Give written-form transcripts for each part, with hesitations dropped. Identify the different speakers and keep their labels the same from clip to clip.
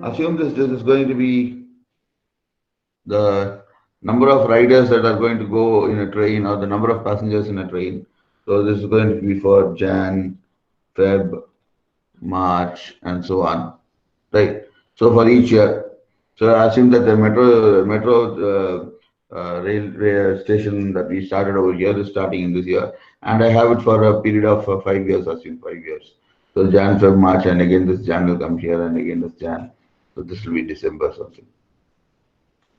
Speaker 1: assume this is going to be the number of riders that are going to go in a train or the number of passengers in a train. So this is going to be for Jan, Feb, March, and so on, right? So for each year. So I assume that the rail station that we started over here is starting in this year, and I have it for a period of 5 years. Assume 5 years. So Jan, Feb, March, and again this Jan will come here, and again this Jan. So this will be December something.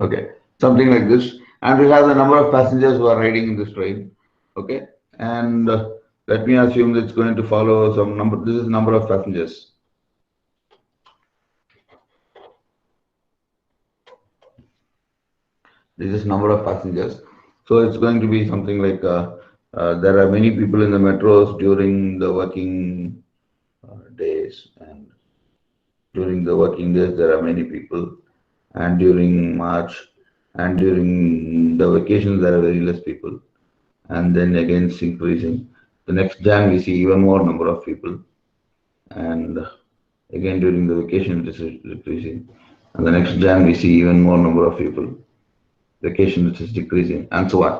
Speaker 1: Okay, something like this, and we'll have the number of passengers who are riding in this train. Okay, and let me assume that it's going to follow some number. This is number of passengers. This is number of passengers. So it's going to be something like there are many people in the metros during the working days, and during the working days there are many people, and during March and during the vacations there are very less people, and then again it's increasing. The next Jan we see even more number of people, and again during the vacation it is decreasing, and the next Jan we see even more number of people, vacation which is decreasing, and so on.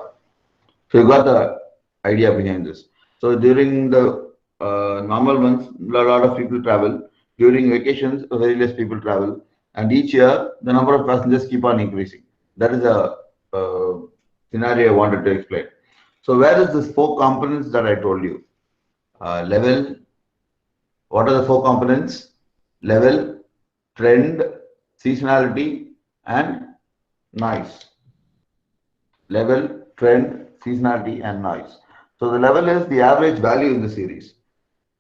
Speaker 1: So you got the idea behind this. So during the normal months, a lot of people travel. During vacations, very less people travel. And each year, the number of passengers keep on increasing. That is a scenario I wanted to explain. So where is this four components that I told you? Level. What are the four components? Level, trend, seasonality, and noise. Level, trend, seasonality, and noise. So the level is the average value in the series.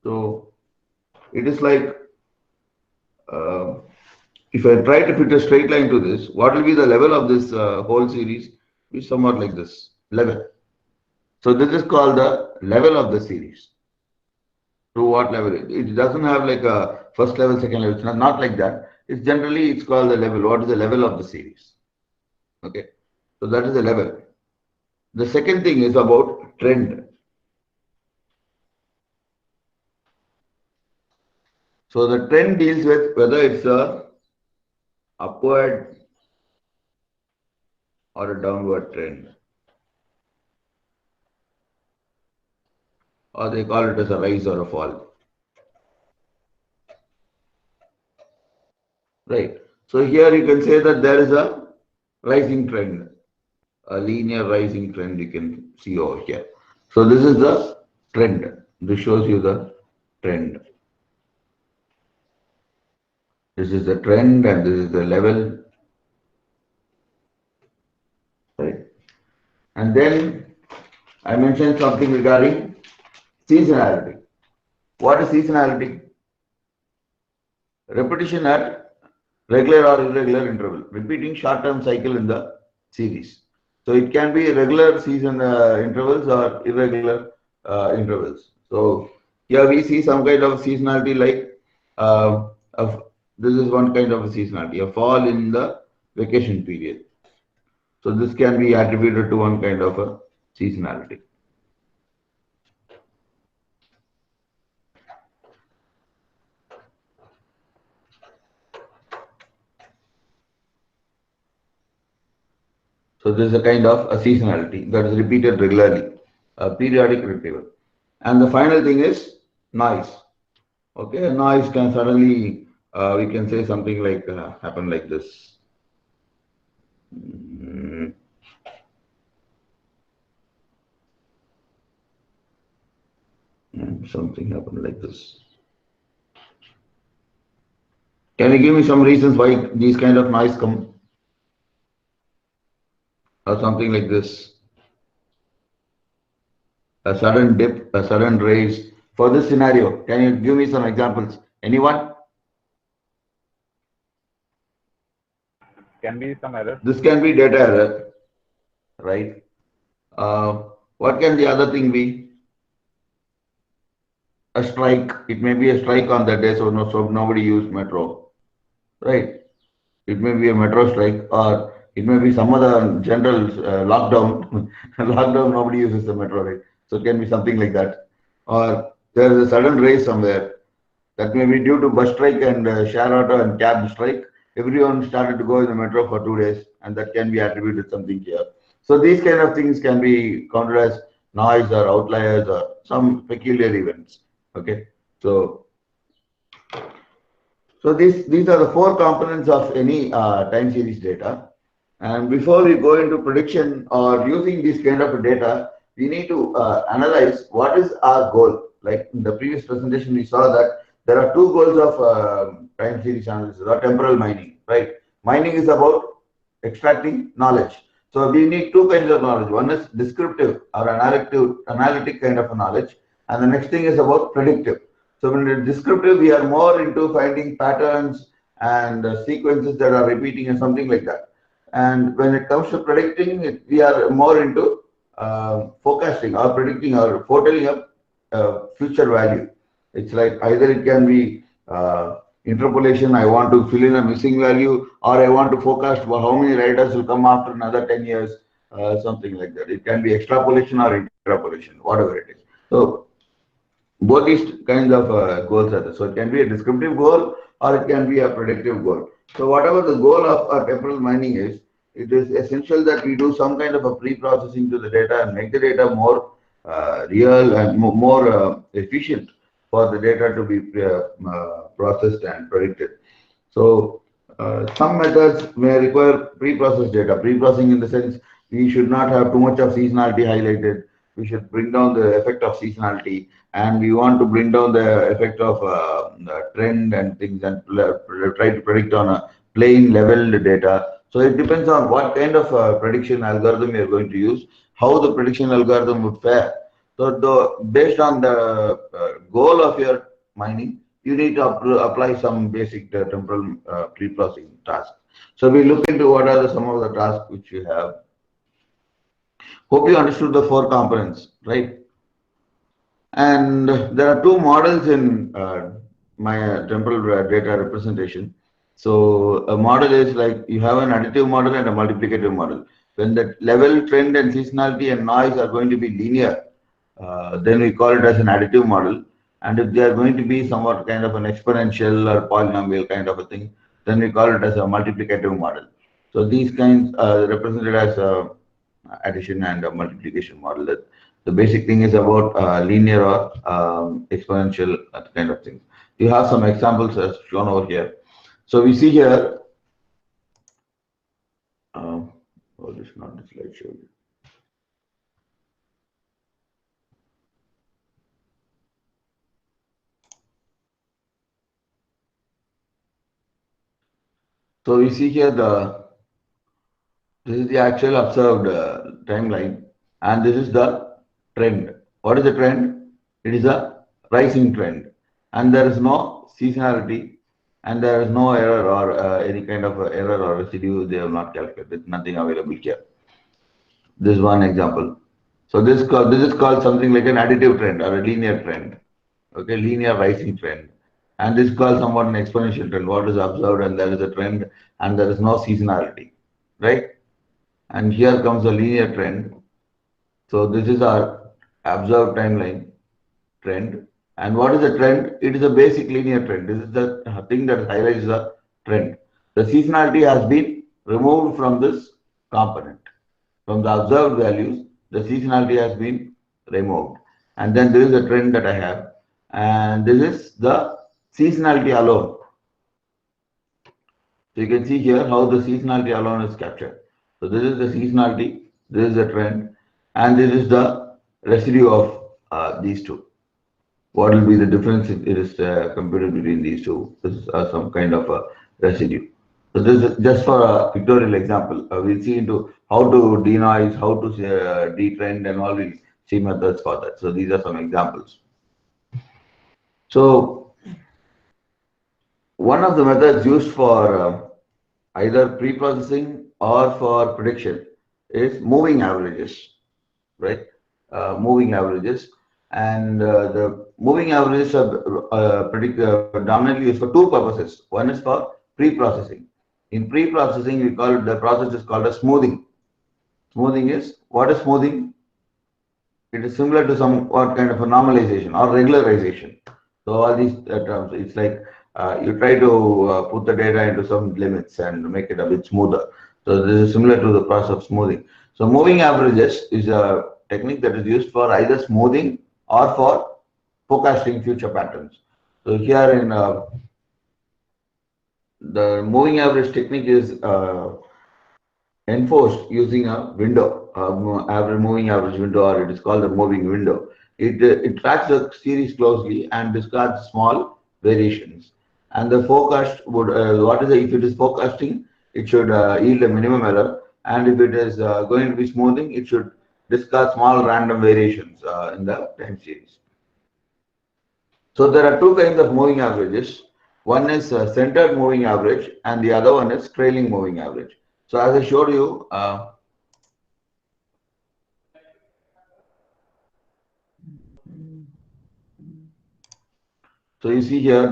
Speaker 1: So it is like if I try to fit a straight line to this, what will be the level of this whole series? Is somewhat like this level. So this is called the level of the series. To what level? It doesn't have like a first level, second level. It's not like that. It's generally it's called the level. What is the level of the series? Okay. So that is the level. The second thing is about trend. So the trend deals with whether it's a upward or a downward trend, or they call it as a rise or a fall. Right. So here you can say that there is a rising trend, a linear rising trend you can see over here. So this is the trend. This shows you the trend. This is the trend and this is the level. Right. And then I mentioned something regarding seasonality. What is seasonality? Repetition at regular or irregular interval, repeating short-term cycle in the series. So it can be regular season intervals or irregular intervals. So here we see some kind of seasonality like this is one kind of a seasonality, a fall in the vacation period. So this can be attributed to one kind of a seasonality. So this is a kind of a seasonality that is repeated regularly, a periodic retrieval. And the final thing is noise. Okay, noise can suddenly, we can say something like happen like this. Something happened like this. Can you give me some reasons why these kind of noise come? Or something like this. A sudden dip, a sudden raise. For this scenario, can you give me some examples? Anyone?
Speaker 2: Can be some error.
Speaker 1: This can be data error, right? What can the other thing be? A strike. It may be a strike on that day, so nobody used metro, right? It may be a metro strike, or it may be some other general lockdown. Lockdown, nobody uses the metro, right? So it can be something like that. Or there is a sudden raise somewhere. That may be due to bus strike and share auto and cab strike, everyone started to go in the metro for 2 days, and that can be attributed something here. So these kind of things can be counted as noise or outliers or some peculiar events. Okay, so these are the four components of any time series data. And before we go into prediction or using this kind of data, we need to analyze what is our goal. Like in the previous presentation, we saw that there are two goals of time series analysis or temporal mining, right? Mining is about extracting knowledge. So we need two kinds of knowledge. One is descriptive or analytic kind of knowledge, and the next thing is about predictive. So when it's descriptive, we are more into finding patterns and sequences that are repeating and something like that. And when it comes to predicting, we are more into forecasting or predicting or foretelling a future value. It's like either it can be interpolation, I want to fill in a missing value, or I want to forecast how many riders will come after another 10 years, something like that. It can be extrapolation or interpolation, whatever it is. So both these kinds of goals are there. So it can be a descriptive goal or it can be a predictive goal. So whatever the goal of our temporal mining is, it is essential that we do some kind of a pre-processing to the data and make the data more real and more efficient for the data to be processed and predicted. So some methods may require pre-processed data. Pre-processing in the sense we should not have too much of seasonality highlighted. We should bring down the effect of seasonality, and we want to bring down the effect of the trend and things, and try to predict on a plain leveled data. So it depends on what kind of prediction algorithm you're going to use, how the prediction algorithm would fare. So based on the goal of your mining, you need to apply some basic temporal pre-processing tasks. So we look into what are some of the tasks which you have. Hope you understood the four components, right? And there are two models in my temporal data representation. So a model is like you have an additive model and a multiplicative model. When the level, trend, and seasonality and noise are going to be linear, then we call it as an additive model. And if they are going to be somewhat kind of an exponential or polynomial kind of a thing, then we call it as a multiplicative model. So these kinds are represented as a addition and a multiplication model. That the basic thing is about linear or exponential kind of thing. You have some examples as shown over here. So we see here. Oh, this is not the slideshow. So we see here this is the actual observed timeline, and this is the trend. What is the trend? It is a rising trend, and there is no seasonality, and there is no error or any kind of error or residue. They have not calculated. Nothing available here. This is one example. So this is called something like an additive trend or a linear trend. Okay, linear rising trend. And this is called somewhat an exponential trend. What is observed and there is a trend and there is no seasonality, right? And here comes the linear trend. So this is our observed timeline trend. And what is the trend? It is a basic linear trend. This is the thing that highlights the trend. The seasonality has been removed from this component. From the observed values, the seasonality has been removed. And then there is a trend that I have. And this is the seasonality alone. So you can see here how the seasonality alone is captured. So this is the seasonality, this is the trend, and this is the residue of these two. What will be the difference if it is computed between these two? This is some kind of a residue. So this is just for a pictorial example. We'll see into how to denoise, how to detrend, and all. We'll see methods for that. So these are some examples. So one of the methods used for either pre-processing or for prediction is moving averages, right? Moving averages, and the moving averages are dominantly used for two purposes. One is for pre-processing. In pre-processing, we call it, the process is called a smoothing. Smoothing is, what is smoothing? It is similar to some what kind of a normalization or regularization. So all these terms, it's like you try to put the data into some limits and make it a bit smoother. So this is similar to the process of smoothing. So moving averages is a technique that is used for either smoothing or for forecasting future patterns. So here in the moving average technique is enforced using a window, average moving average window, or it is called the moving window. It tracks the series closely and discards small variations. And the forecast would, if it is forecasting, it should yield a minimum error. And if it is going to be smoothing, it should discard small random variations in the time series. So there are two kinds of moving averages. One is centered moving average and the other one is trailing moving average. So as I showed you, so you see here,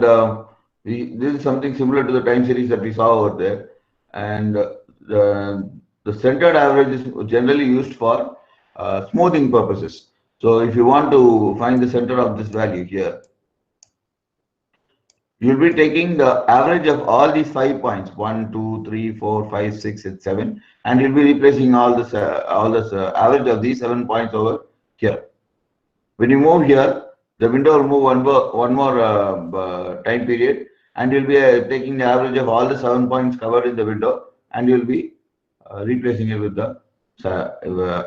Speaker 1: this is something similar to the time series that we saw over there. And the centered average is generally used for smoothing purposes. So if you want to find the center of this value here, you'll be taking the average of all these 5 points, 1, 2, 3, 4, 5, 6, 7, and you'll be replacing all this average of these 7 points over here. When you move here, the window will move one more time period, and you'll be taking the average of all the 7 points covered in the window, and you'll be replacing it with the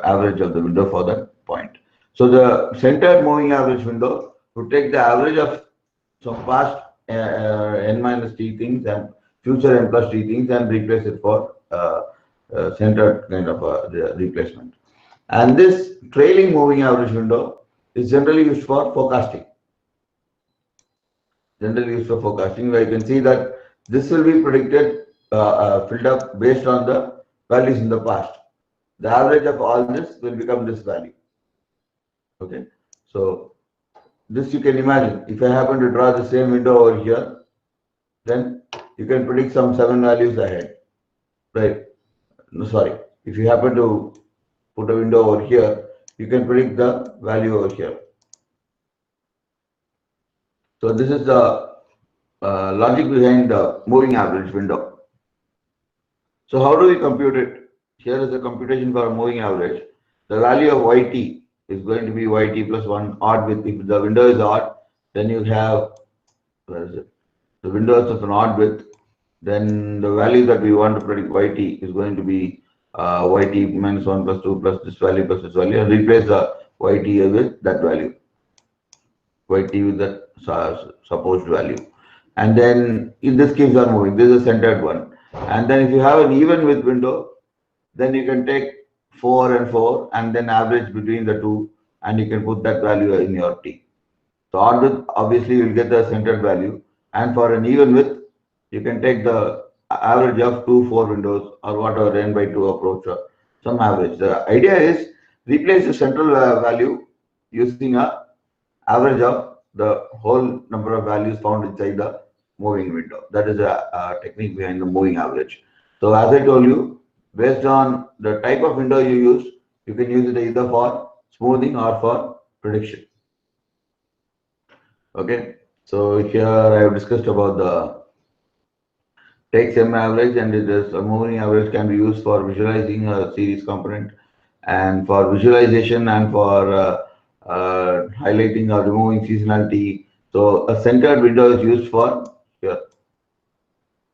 Speaker 1: average of the window for that point. So the centered moving average window would take the average of some past n minus t things and future n plus t things and replace it for centered kind of replacement. And this trailing moving average window is generally used for forecasting. Generally used for forecasting, where you can see that this will be predicted, filled up based on the values in the past. The average of all this will become this value. Okay, so this you can imagine. If I happen to draw the same window over here, then you can predict some 7 values ahead, right? No, sorry. If you happen to put a window over here, you can predict the value over here. So this is the logic behind the moving average window. So how do we compute it? Here is the computation for a moving average. The value of yt is going to be yt plus 1 odd width. If the window is odd, then you have, where is it? The window is of an odd width. Then the value that we want to predict yt is going to be yt minus 1 plus 2 plus this value, and replace the yt with that value. Yt with that supposed value. And then in this case, are moving. This is a centered one. And then if you have an even width window, then you can take 4 and 4 and then average between the two, and you can put that value in your t. So odd width, obviously you will get the centered value, and for an even width, you can take the average of 2, 4 windows or whatever n by 2 approach, some average. The idea is replace the central value using a average of the whole number of values found inside the moving window. That is a technique behind the moving average. So as I told you, based on the type of window you use, you can use it either for smoothing or for prediction. Okay, so here I have discussed about the take sum average, and it is a moving average can be used for visualizing a series component, and for visualization and for highlighting or removing seasonality. So a centered window is used for here.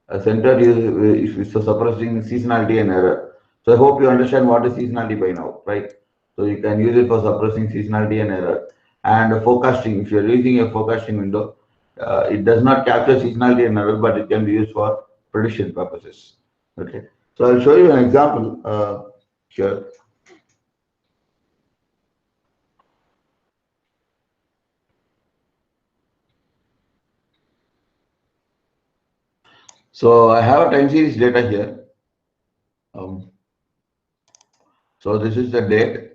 Speaker 1: A centered is for suppressing seasonality and error. So I hope you understand what is seasonality by now, right? So you can use it for suppressing seasonality and error. And forecasting, if you're using a forecasting window, it does not capture seasonality and error, but it can be used for prediction purposes. Okay. So I'll show you an example here. So I have a time series data here. So this is the date,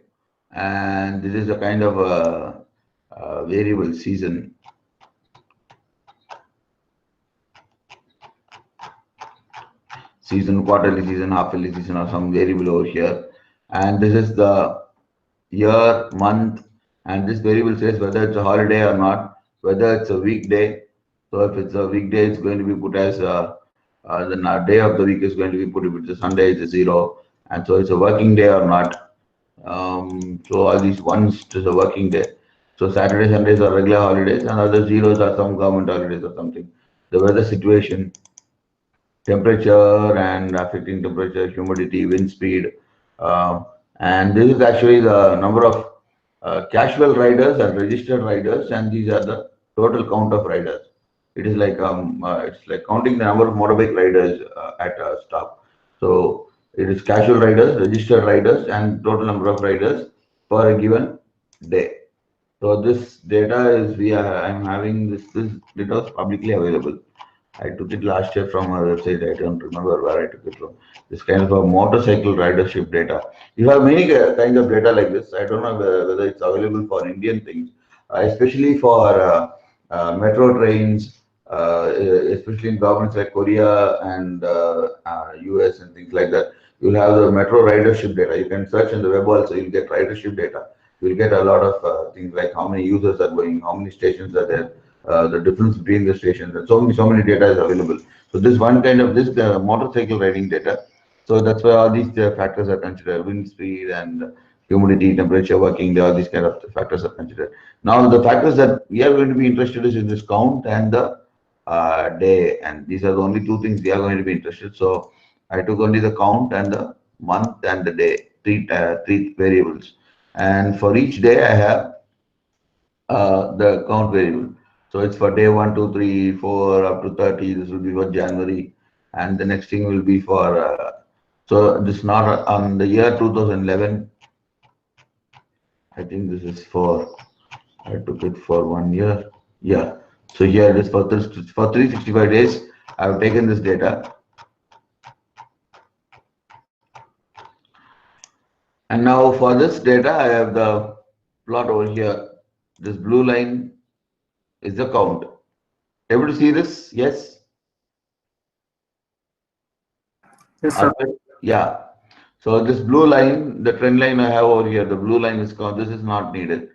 Speaker 1: and this is a kind of a variable season. Season, quarterly season, half-yearly season, or some variable over here. And this is the year, month, and this variable says whether it's a holiday or not, whether it's a weekday, So if it's a weekday, it's going to be put as the day of the week is going to be put. If it's a Sunday, it's a zero, and so it's a working day or not. So all these ones is a working day. So Saturday, Sundays are regular holidays, and other zeros are some government holidays or something. The weather situation, temperature and affecting temperature, humidity, wind speed. Uh, and this is actually the number of casual riders and registered riders, and these are the total count of riders. It is like it's like counting the number of motorbike riders at a stop. So it is casual riders, registered riders, and total number of riders for a given day. So this data is I'm having this data is publicly available. I took it last year from a website. I don't remember where I took it from. This kind of a motorcycle ridership data. You have many kinds of data like this. I don't know whether it's available for Indian things, especially for metro trains, especially in governments like Korea and US and things like that. You'll have the metro ridership data. You can search in the web also. You'll get ridership data. You'll get a lot of things like how many users are going, how many stations are there, the difference between the stations, and so many data is available. So this one kind of this motorcycle riding data. So that's why all these factors are considered: wind speed and humidity, temperature, working day. All these kind of factors are considered. Now the factors that we are going to be interested is in this count and the day, and these are the only two things we are going to be interested. So I took only the count and the month and the day, three variables, and for each day I have the count variable. So it's for day 1, 2, 3, 4 up to 30. This will be for January, and the next thing will be for. So this not on the year 2011. I think this is for. I took it for 1 year. Yeah. So here it is for 365 days. I've taken this data, and now for this data, I have the plot over here. This blue line is the count. Able to see this? Yes.
Speaker 3: Yes, sir.
Speaker 1: Yeah. So this blue line, the trend line I have over here, the blue line is called, this is not needed.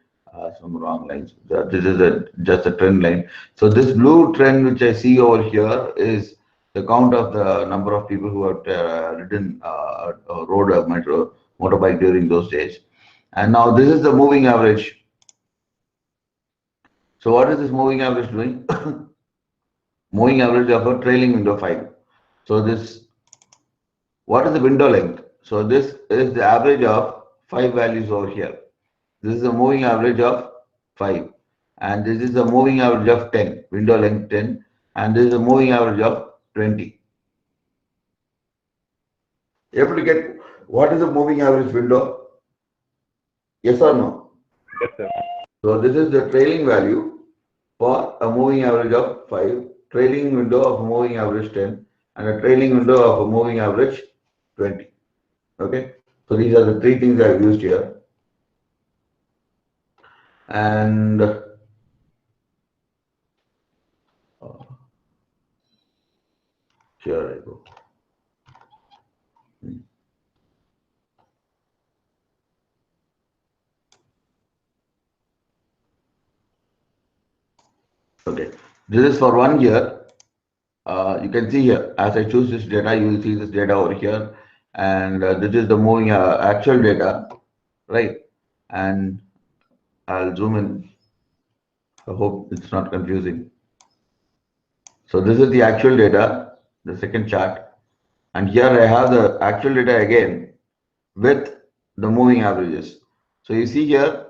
Speaker 1: Some wrong lines. This is just a trend line. So this blue trend which I see over here is the count of the number of people who have ridden rode a motorbike during those days. And now this is the moving average. So what is this moving average doing? Moving average of a trailing window 5. So this, what is the window length? So this is the average of 5 values over here. This is a moving average of 5. And this is a moving average of 10, window length 10. And this is a moving average of 20. You have to get what is the moving average window? Yes or no?
Speaker 2: Yes, sir.
Speaker 1: So this is the trailing value for a moving average of 5, trailing window of a moving average 10, and a trailing window of a moving average 20. Okay. So these are the three things I've used here. And here I go. Okay. This is for 1 year. You can see here, as I choose this data, you will see this data over here. And this is the moving actual data, right? And I'll zoom in. I hope it's not confusing. So this is the actual data, the second chart. And here I have the actual data again with the moving averages. So you see here,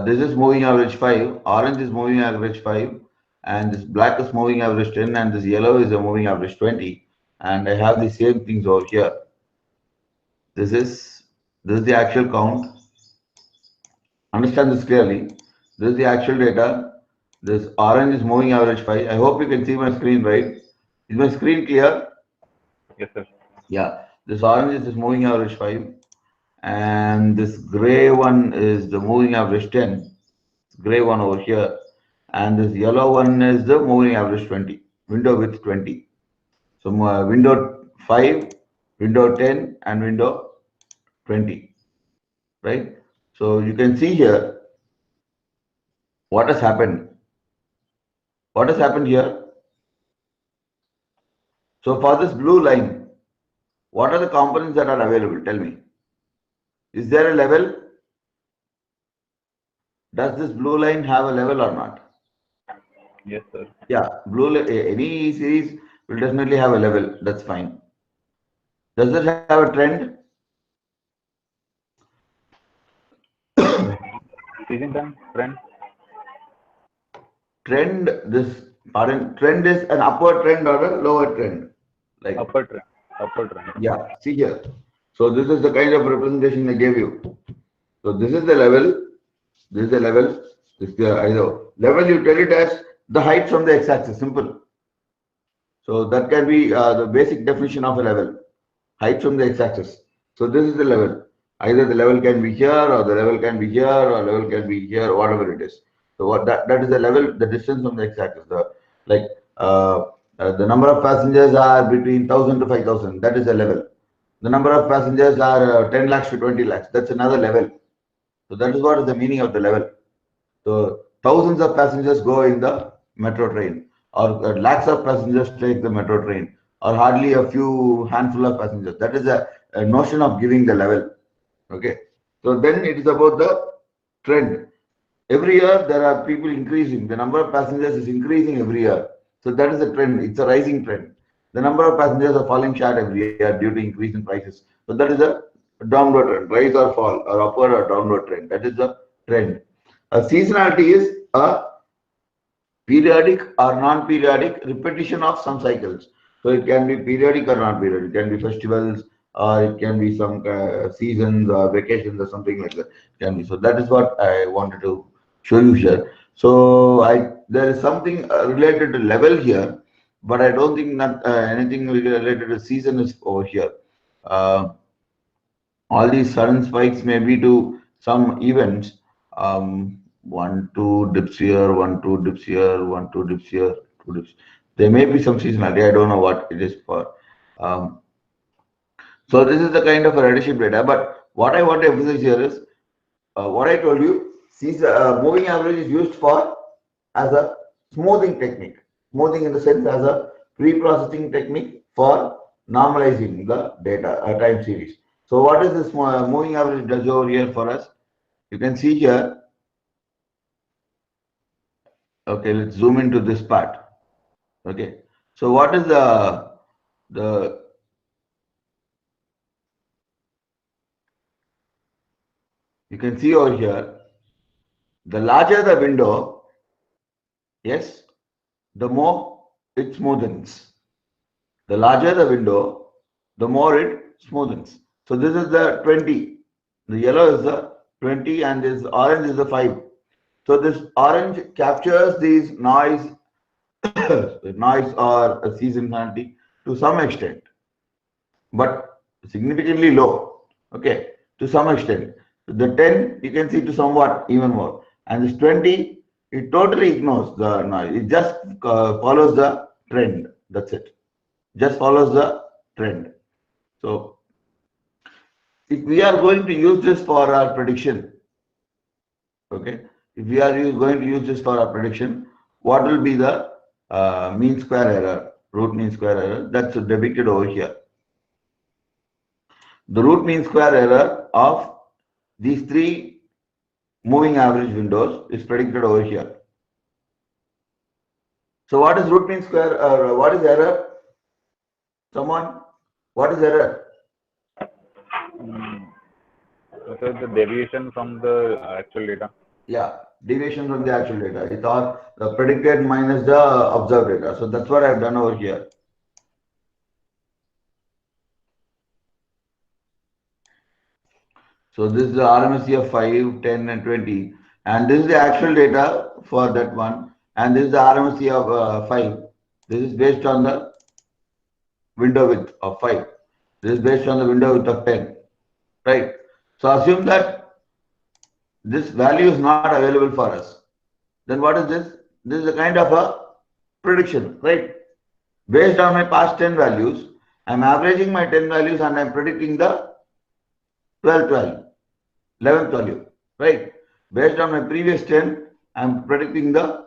Speaker 1: this is moving average 5, orange is moving average 5, and this black is moving average 10, and this yellow is a moving average 20. And I have the same things over here. This is the actual count. Understand this clearly. This is the actual data. This orange is moving average 5. I hope you can see my screen, right? Is my screen clear?
Speaker 2: Yes, sir.
Speaker 1: Yeah. This orange is this moving average 5. And this gray one is the moving average 10. Gray one over here. And this yellow one is the moving average 20. Window width 20. So window 5, window 10, and window 20. Right? So you can see here what has happened. What has happened here? So for this blue line, what are the components that are available? Tell me. Is there a level? Does this blue line have a level or not?
Speaker 2: Yes, sir.
Speaker 1: Yeah, any series will definitely have a level. That's fine. Does it have a trend?
Speaker 2: Season time trend.
Speaker 1: Trend, trend is an upward trend or a lower trend. Like,
Speaker 2: Upper trend. Upper trend.
Speaker 1: yeah, see here. So this is the kind of representation I gave you. So this is the level. This is the level. This is the level. You tell it as the height from the x-axis. Simple. So that can be the basic definition of a level. Height from the x-axis. So this is the level. Either the level can be here, or the level can be here, or level can be here, whatever it is. So what that is the level, the distance from the x-axis. Like the number of passengers are between 1,000 to 5,000. That is the level. The number of passengers are 10 lakhs to 20 lakhs. That's another level. So that is what is the meaning of the level. So thousands of passengers go in the metro train, or lakhs of passengers take the metro train, or hardly a few handful of passengers. That is a notion of giving the level. Okay. So then it is about the trend. Every year there are people increasing. The number of passengers is increasing every year. So that is the trend. It's a rising trend. The number of passengers are falling short every year due to increase in prices. So that is a downward trend, rise or fall, or upward or downward trend. That is the trend. A seasonality is a periodic or non-periodic repetition of some cycles. So it can be periodic or non-periodic. It can be festivals, or it can be some seasons or vacations or something like that. It can be. So that is what I wanted to show you here. So there is something related to level here, but I don't think that anything related to season is over here. Uh, all these sudden spikes may be to some events. One, two dips here, one, two dips here, one, two dips here, two dips. There may be some seasonality. I don't know what it is for. Um, so this is the kind of a ridership data. But what I want to emphasize here is what I told you. Moving average is used for as a smoothing technique. Smoothing in the sense as a pre-processing technique for normalizing the data time series. So what is this moving average does over here for us? You can see here. Okay, let's zoom into this part. Okay, so what is the you can see over here. The larger the window, yes, the more it smoothens. The larger the window, the more it smoothens. So this is the 20. The yellow is the 20 and this orange is the 5. So this orange captures these noise, noise or a seasonality to some extent, but significantly low. Okay, to some extent. The 10 you can see to somewhat even more, and this 20 it totally ignores the noise. It just follows the trend. That's it. Just follows the trend. So if we are going to use this for our prediction, okay, if we are going to use this for our prediction, what will be the mean square error, root mean square error? That's depicted over here. The root mean square error of these three moving average windows is predicted over here. So what is root mean square? What is error? Someone, what is error?
Speaker 2: So the deviation from the actual data.
Speaker 1: Yeah, deviation from the actual data. It's all the predicted minus the observed data. So that's what I've done over here. So this is the RMSE of 5, 10, and 20. And this is the actual data for that one. And this is the RMSE of 5. This is based on the window width of 5. This is based on the window width of 10. Right? So assume that this value is not available for us. Then what is this? This is a kind of a prediction, right? Based on my past 10 values, I'm averaging my 10 values and I'm predicting the 12th value, 11th value, right? Based on my previous 10, I'm predicting the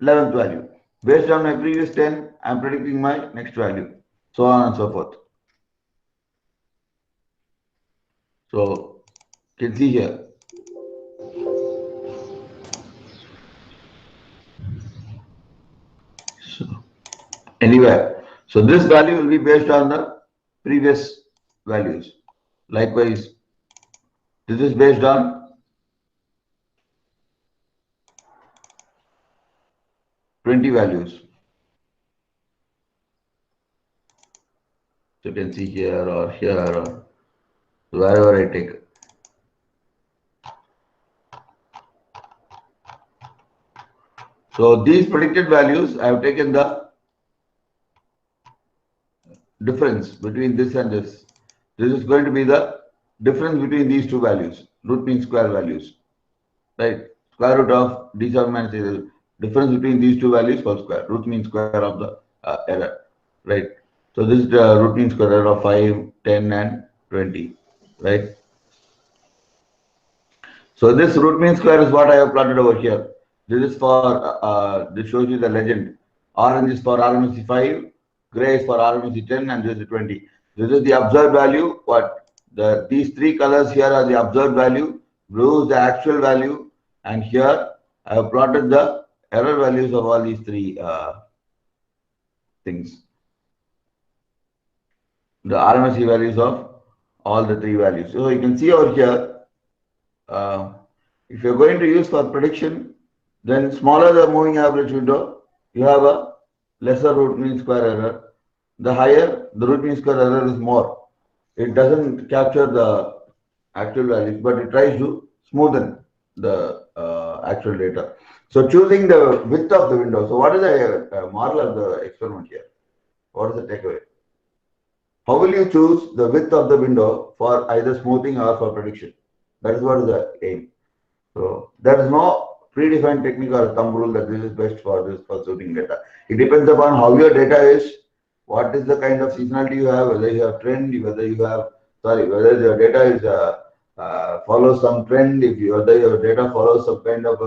Speaker 1: 11th value. Based on my previous 10, I'm predicting my next value, so on and so forth. So you can see here. So anywhere. So this value will be based on the previous values. Likewise, this is based on 20 values. So you can see here or here or wherever I take. So these predicted values, I have taken the difference between this and this. This is going to be the difference between these two values. Root mean square values, right? Square root of d7 minus a, difference between these two values whole square. Root mean square of the error, right? So this is the root mean square error of 5, 10, and 20, right? So this root mean square is what I have plotted over here. This is for, this shows you the legend. Orange is for RMSE 5, gray is for RMSE 10, and this is 20. This is the observed value. What? These three colors here are the observed value, blue is the actual value, and here I have plotted the error values of all these three things. The RMSE values of all the three values. So you can see over here, if you're going to use for prediction, then smaller the moving average window, you have a lesser root mean square error. The higher the root mean square error is more. It doesn't capture the actual values, but it tries to smoothen the actual data. So choosing the width of the window. So what is the model of the experiment here? What is the takeaway? How will you choose the width of the window for either smoothing or for prediction? That is what is the aim. So there is no predefined technique or thumb rule that this is best for this for suiting data. It depends upon how your data is, what is the kind of seasonality you have, whether you have trend, whether you have, whether your data is follows some trend, whether your data follows some kind of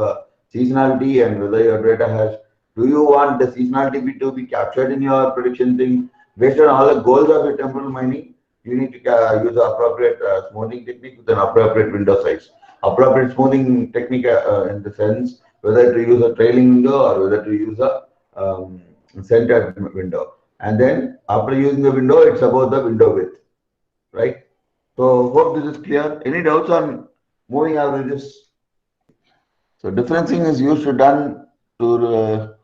Speaker 1: seasonality, and whether your data has, do you want the seasonality to be captured in your prediction thing? Based on all the goals of your temporal mining, you need to use the appropriate smoothing technique with an appropriate window size. Appropriate smoothing technique in the sense whether to use a trailing window or whether to use a centered window. And then after using the window, it's about the window width, right? So hope this is clear. Any doubts on moving averages? So differencing is used to done to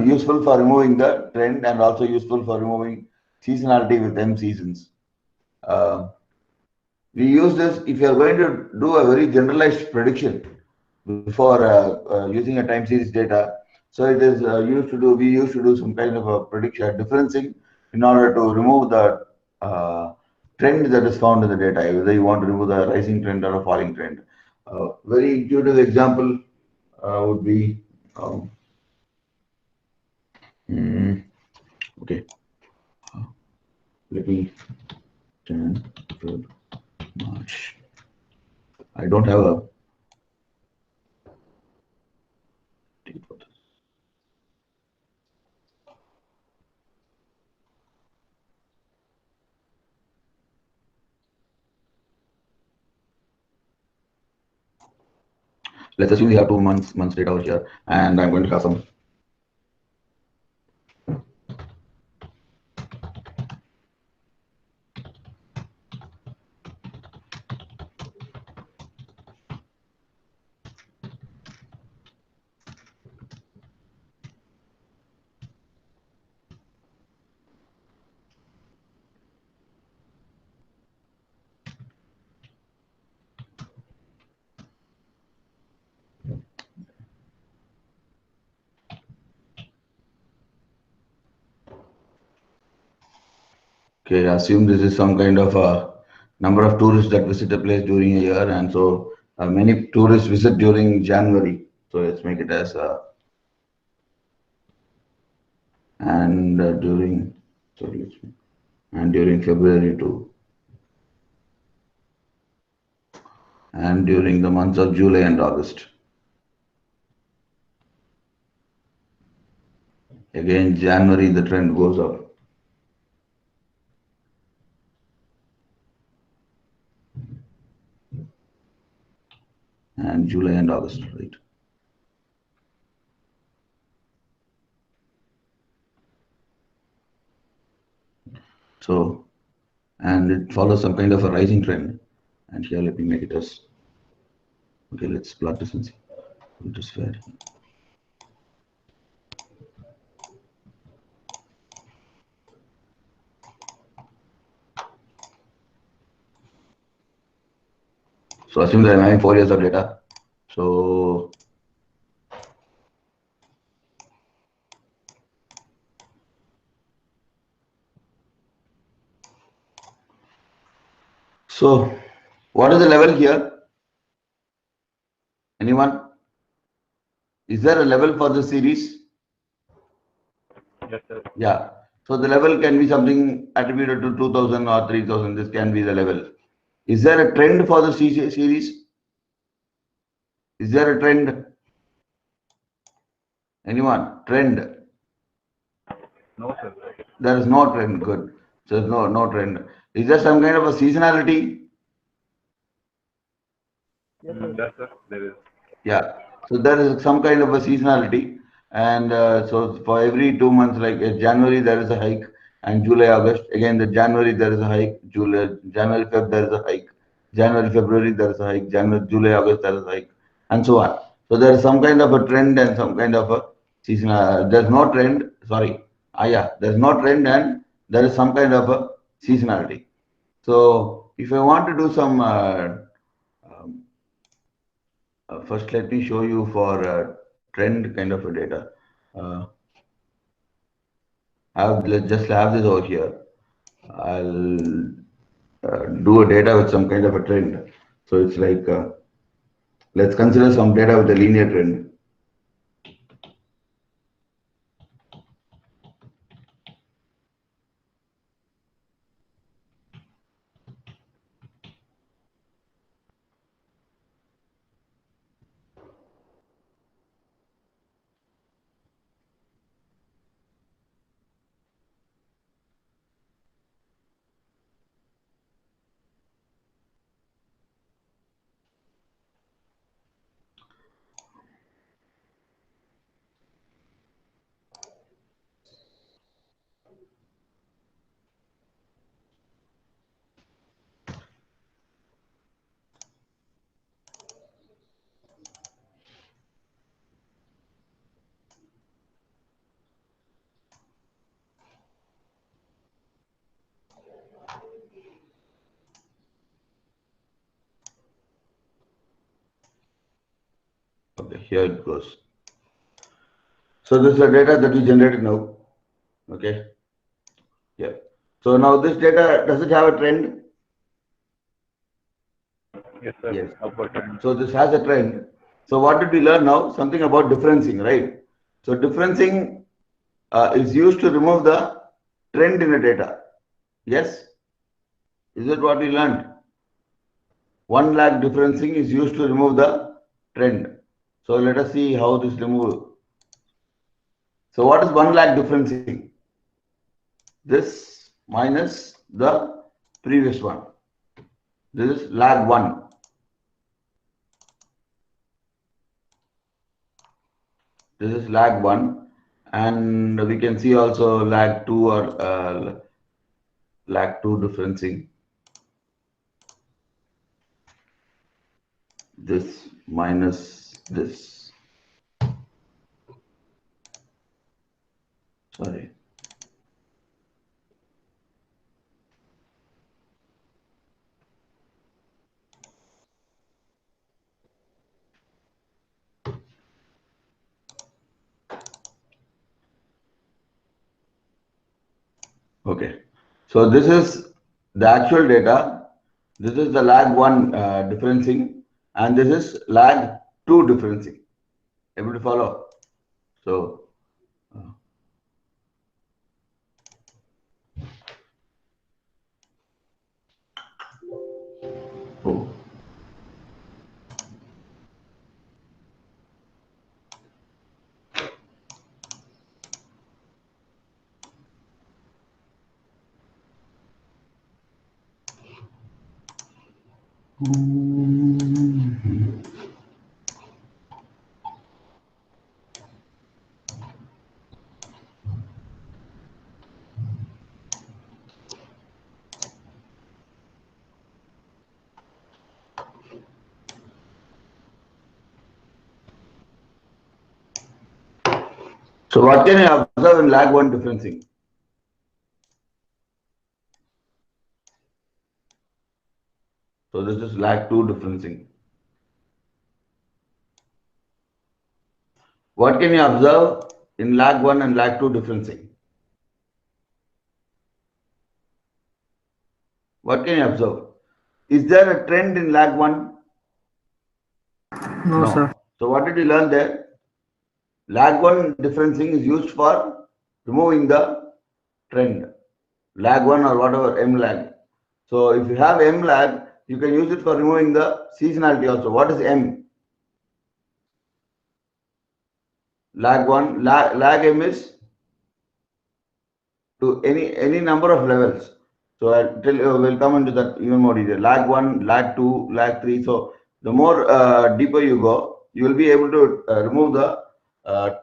Speaker 1: useful for removing the trend and also useful for removing seasonality with M seasons. We use this if you are going to do a very generalized prediction before using a time series data. So it is we used to do some kind of a prediction differencing in order to remove the trend that is found in the data, whether you want to remove the rising trend or a falling trend. Very intuitive example would be, okay, let me 10, 12, March. I don't have a date for this. Let's assume we have 2 months data over here, and I'm going to have some. Okay, assume this is some kind of a number of tourists that visit a place during a year, and so many tourists visit during January. So let's make it as and during and during February too, and during the months of July and August. Again, January the trend goes up. And July and August, right? So, and it follows some kind of a rising trend. And here let me make it as, okay, let's plot this and see. It is fair. So assume that I'm having 4 years of data. So what is the level here? Anyone? Is there a level for the series?
Speaker 2: Yes, sir.
Speaker 1: Yeah. So the level can be something attributed to 2000 or 3000. This can be the level. Is there a trend for the series? Is there a trend? Anyone? Trend?
Speaker 2: No, sir.
Speaker 1: There is no trend. Good. So there's no trend. Is there some kind of a seasonality?
Speaker 2: Yes, sir. There is.
Speaker 1: Yeah. So there is some kind of a seasonality. And so for every 2 months, like January, there is a hike. And July, August, again, the January, there is a hike. January, Feb, there is a hike. January, February, there is a hike. January, July, August, there is a hike. And so on. So there is some kind of a trend and some kind of a seasonal. There's no trend. Sorry. Yeah. There's no trend and there is some kind of a seasonality. So if I want to do some first, let me show you for trend kind of a data. Let's just have this over here. I'll do a data with some kind of a trend. So it's like, let's consider some data with a linear trend. Okay, here it goes. So this is the data that we generated now. Okay. Yeah. So now this data, does it have a trend?
Speaker 2: Yes, sir.
Speaker 1: Yes.
Speaker 2: Upward trend.
Speaker 1: So this has a trend. So what did we learn now? Something about differencing, right? So differencing is used to remove the trend in the data. Yes? Is that what we learned? 1 lakh differencing is used to remove the trend. So let us see how this remove. So what is 1 lakh differencing? This minus the previous one. This is lag 1. This is lag 1. And we can see also lag 2 or lag 2 differencing. This minus this. Sorry. Okay. So this is the actual data. This is the lag 1 differencing, and this is lag 2 differencing. Able to follow? So, oh. So what can you observe in lag 1 differencing? So this is lag 2 differencing. What can you observe in lag 1 and lag 2 differencing? What can you observe? Is there a trend in lag 1?
Speaker 3: No, sir.
Speaker 1: So what did you learn there? Lag 1 differencing is used for removing the trend. Lag 1 or whatever, M lag. So if you have M lag, you can use it for removing the seasonality also. What is M? Lag 1, lag M is to any number of levels. So I'll tell you, we'll come into that even more detail. Lag 1, lag 2, lag 3. So the more deeper you go, you will be able to remove the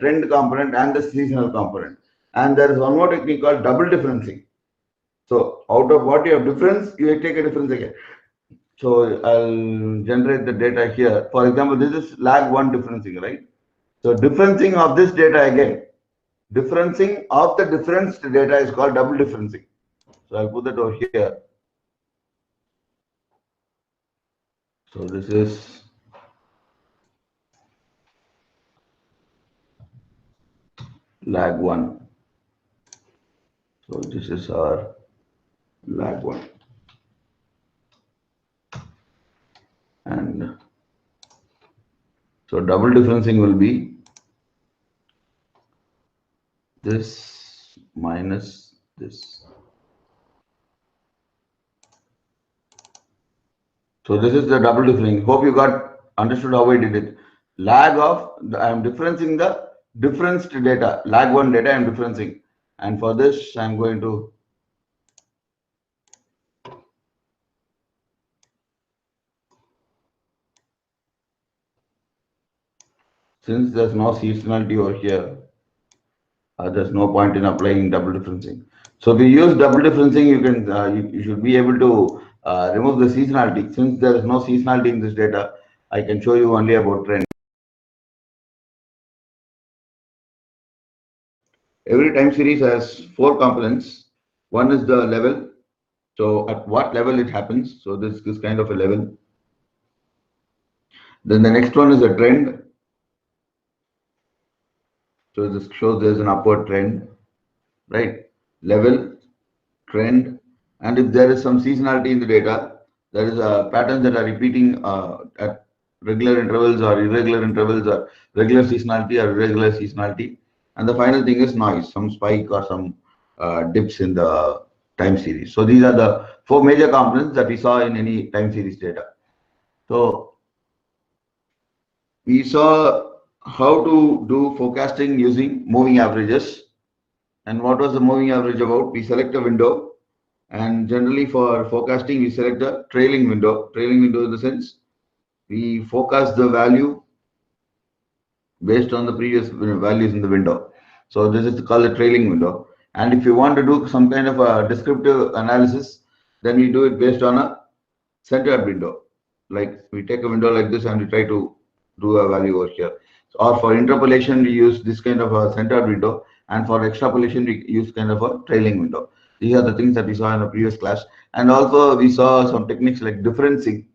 Speaker 1: trend component and the seasonal component. And there is one more technique called double differencing. So out of what you have difference, you take a difference again. So I'll generate the data here. For example, this is lag 1 differencing, right? So differencing of this data again. Differencing of the differenced data is called double differencing. So I'll put that over here. So this is lag 1. So this is our lag 1. And so double differencing will be this minus this. So this is the double differencing. Hope you got understood how I did it. Lag of, I am differencing the differenced data, lag 1 data I am differencing. And for this, I'm going to since there's no seasonality over here, there's no point in applying double differencing. So if you use double differencing, you can you should be able to remove the seasonality. Since there is no seasonality in this data, I can show you only about trend. Every time series has 4 components. One is the level. So at what level it happens. So this kind of a level. Then the next one is a trend. So this shows there's an upward trend, right? Level, trend, and if there is some seasonality in the data, there is a patterns that are repeating at regular intervals or irregular intervals or regular seasonality or irregular seasonality. And the final thing is noise, some spike or some dips in the time series. So these are the 4 major components that we saw in any time series data. So we saw how to do forecasting using moving averages. And what was the moving average about? We select a window, and generally for forecasting, we select a trailing window. Trailing window in the sense we forecast the value based on the previous values in the window. So this is called a trailing window. And if you want to do some kind of a descriptive analysis, then we do it based on a centered window. Like we take a window like this and we try to do a value over here. Or for interpolation, we use this kind of a centered window. And for extrapolation, we use kind of a trailing window. These are the things that we saw in the previous class. And also we saw some techniques like differencing,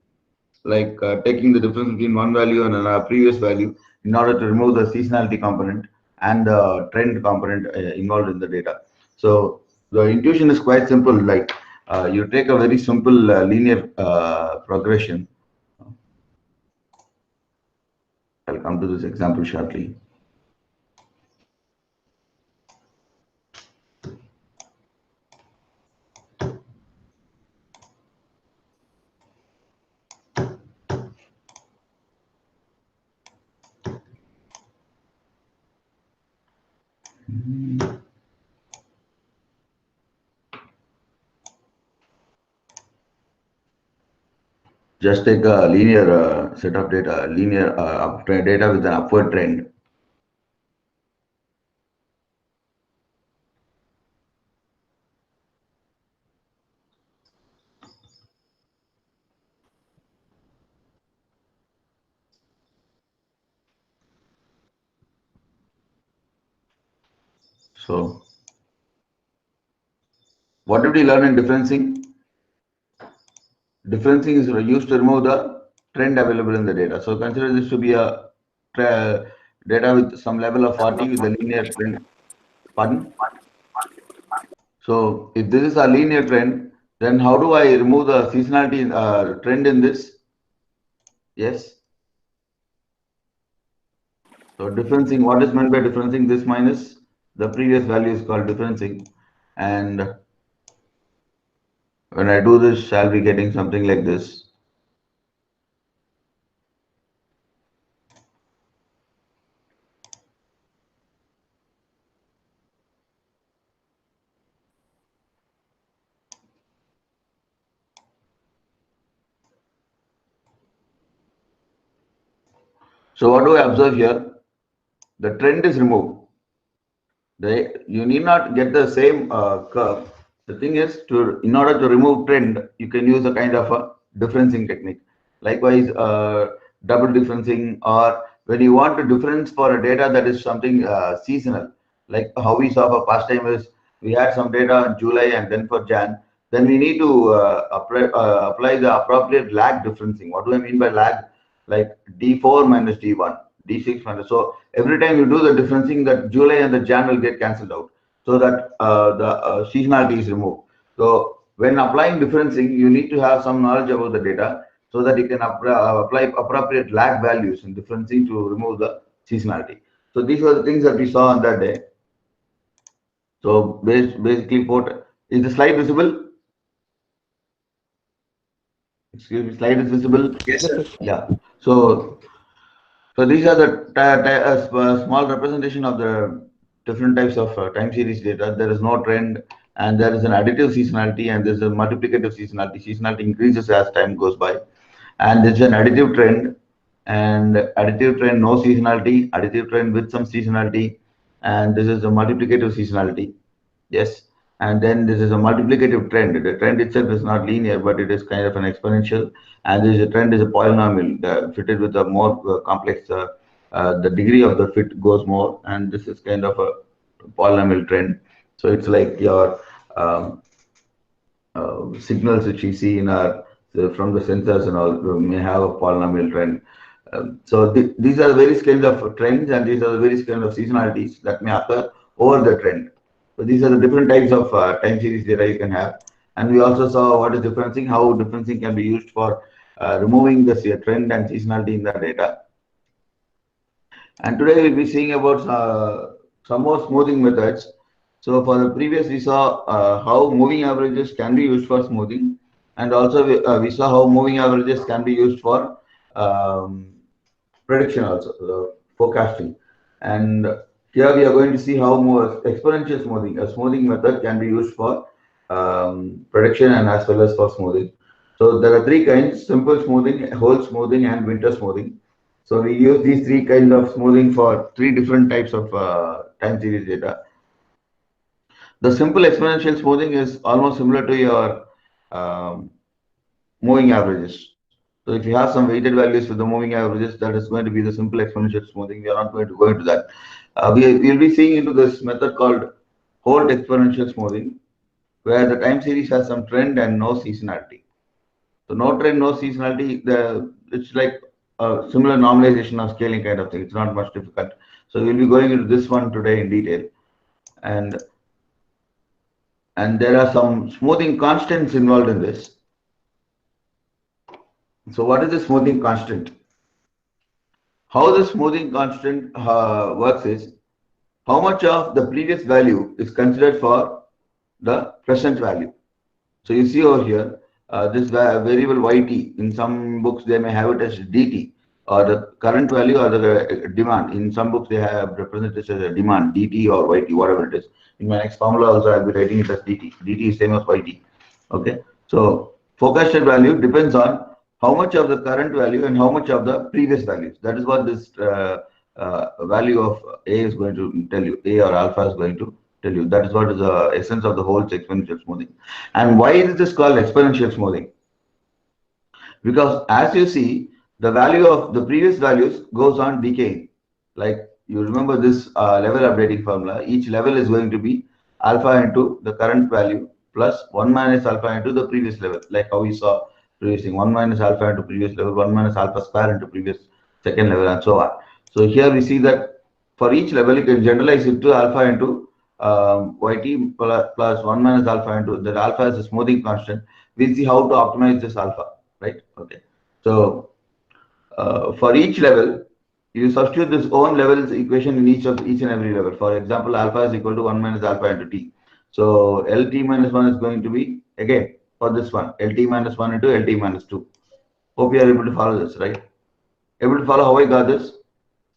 Speaker 1: like taking the difference between one value and a previous value in order to remove the seasonality component and the trend component involved in the data. So the intuition is quite simple, like you take a very simple linear progression. I'll come to this example shortly. Just take a linear set of data, linear data with an upward trend. So, what did we learn in differencing? Differencing is used to remove the trend available in the data. So, consider this to be a data with some level of 40 with a linear trend. Pardon? So, if this is a linear trend, then how do I remove the seasonality trend in this? Yes. So, differencing, what is meant by differencing? This minus the previous value is called differencing. And when I do this, I'll be getting something like this. So what do I observe here? The trend is removed. You need not get the same curve. The thing is, in order to remove trend, you can use a kind of a differencing technique. Likewise, double differencing, or when you want to difference for a data that is something seasonal, like how we saw for past time is we had some data in July and then for Jan, then we need to apply the appropriate lag differencing. What do I mean by lag? Like D4 minus D1, D6 minus. So every time you do the differencing, that July and the Jan will get cancelled out, so that the seasonality is removed. So when applying differencing, you need to have some knowledge about the data so that you can apply appropriate lag values in differencing to remove the seasonality. So these were the things that we saw on that day. So basically, is the slide visible? Excuse me, slide is visible?
Speaker 3: Yes, sir.
Speaker 1: Yeah. So these are the small representation of the different types of time series data. There is no trend, and there is an additive seasonality, and there is a multiplicative seasonality. Seasonality increases as time goes by, and there's an additive trend, and additive trend no seasonality, additive trend with some seasonality, and this is a multiplicative seasonality. Yes. And then this is a multiplicative trend. The trend itself is not linear, but it is kind of an exponential. And this is a trend is a polynomial fitted with a more complex, the degree of the fit goes more. And this is kind of a polynomial trend. So it's like your signals which we see in our from the sensors and all may have a polynomial trend. So these are the various kinds of trends, and these are the various kinds of seasonalities that may occur over the trend. So these are the different types of time series data you can have. And we also saw what is differencing, how differencing can be used for removing the trend and seasonality in the data. And today we'll be seeing about some more smoothing methods. So for the previous, we saw how moving averages can be used for smoothing, and also we saw how moving averages can be used for prediction, also forecasting. And here we are going to see how more exponential smoothing, a smoothing method, can be used for prediction and as well as for smoothing. So there are three kinds: simple smoothing, whole smoothing, and winter smoothing. So we use these three kinds of smoothing for three different types of time series data. The simple exponential smoothing is almost similar to your um, moving averages. So if you have some weighted values with the moving averages, that is going to be the simple exponential smoothing. We are not going to go into that. We will be seeing into this method called whole exponential smoothing, where the time series has some trend and no seasonality. So no trend, no seasonality. It's like a similar normalization of scaling kind of thing. It's not much difficult. So we'll be going into this one today in detail, and there are some smoothing constants involved in this. So what is the smoothing constant? How the smoothing constant works is how much of the previous value is considered for the present value. So you see over here, this variable yt, in some books they may have it as dt, or the current value, or the demand. In some books they have represented it as a demand, dt or yt, whatever it is. In my next formula also I'll be writing it as dt. Dt is same as yt. Okay. So forecasted value depends on how much of the current value and how much of the previous values. That is what this value of A is going to tell you. A or alpha is going to tell you. That is what is the essence of the whole exponential smoothing. And why is this called exponential smoothing? Because as you see, the value of the previous values goes on decaying. Like you remember this level updating formula, each level is going to be alpha into the current value plus 1 minus alpha into the previous level, like how we saw previously, 1 minus alpha into previous level, 1 minus alpha square into previous second level, and so on. So here we see that for each level, you can generalize it to alpha into yt plus 1 minus alpha into that alpha is a smoothing constant. We'll see how to optimize this alpha, right? Okay. So for each level, you substitute this own levels equation in each and every level. For example, alpha is equal to 1 minus alpha into t. So LT minus 1 is going to be, again, for this one, LT minus 1 into LT minus 2. Hope you are able to follow this, right? Able to follow how I got this?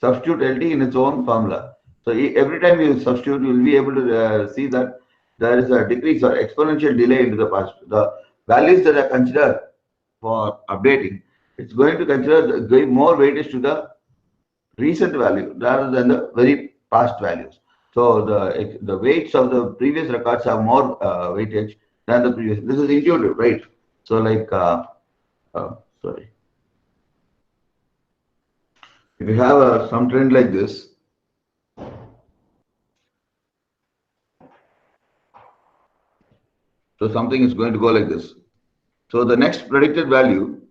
Speaker 1: Substitute LT in its own formula. So every time you substitute, you will be able to see that there is a decrease or exponential delay into the past. The values that are considered for updating, it's going to consider give more weightage to the recent value rather than the very past values. So the weights of the previous records have more weightage than the previous. This is intuitive, right? So like, sorry. If you have some trend like this, so something is going to go like this. So the next predicted value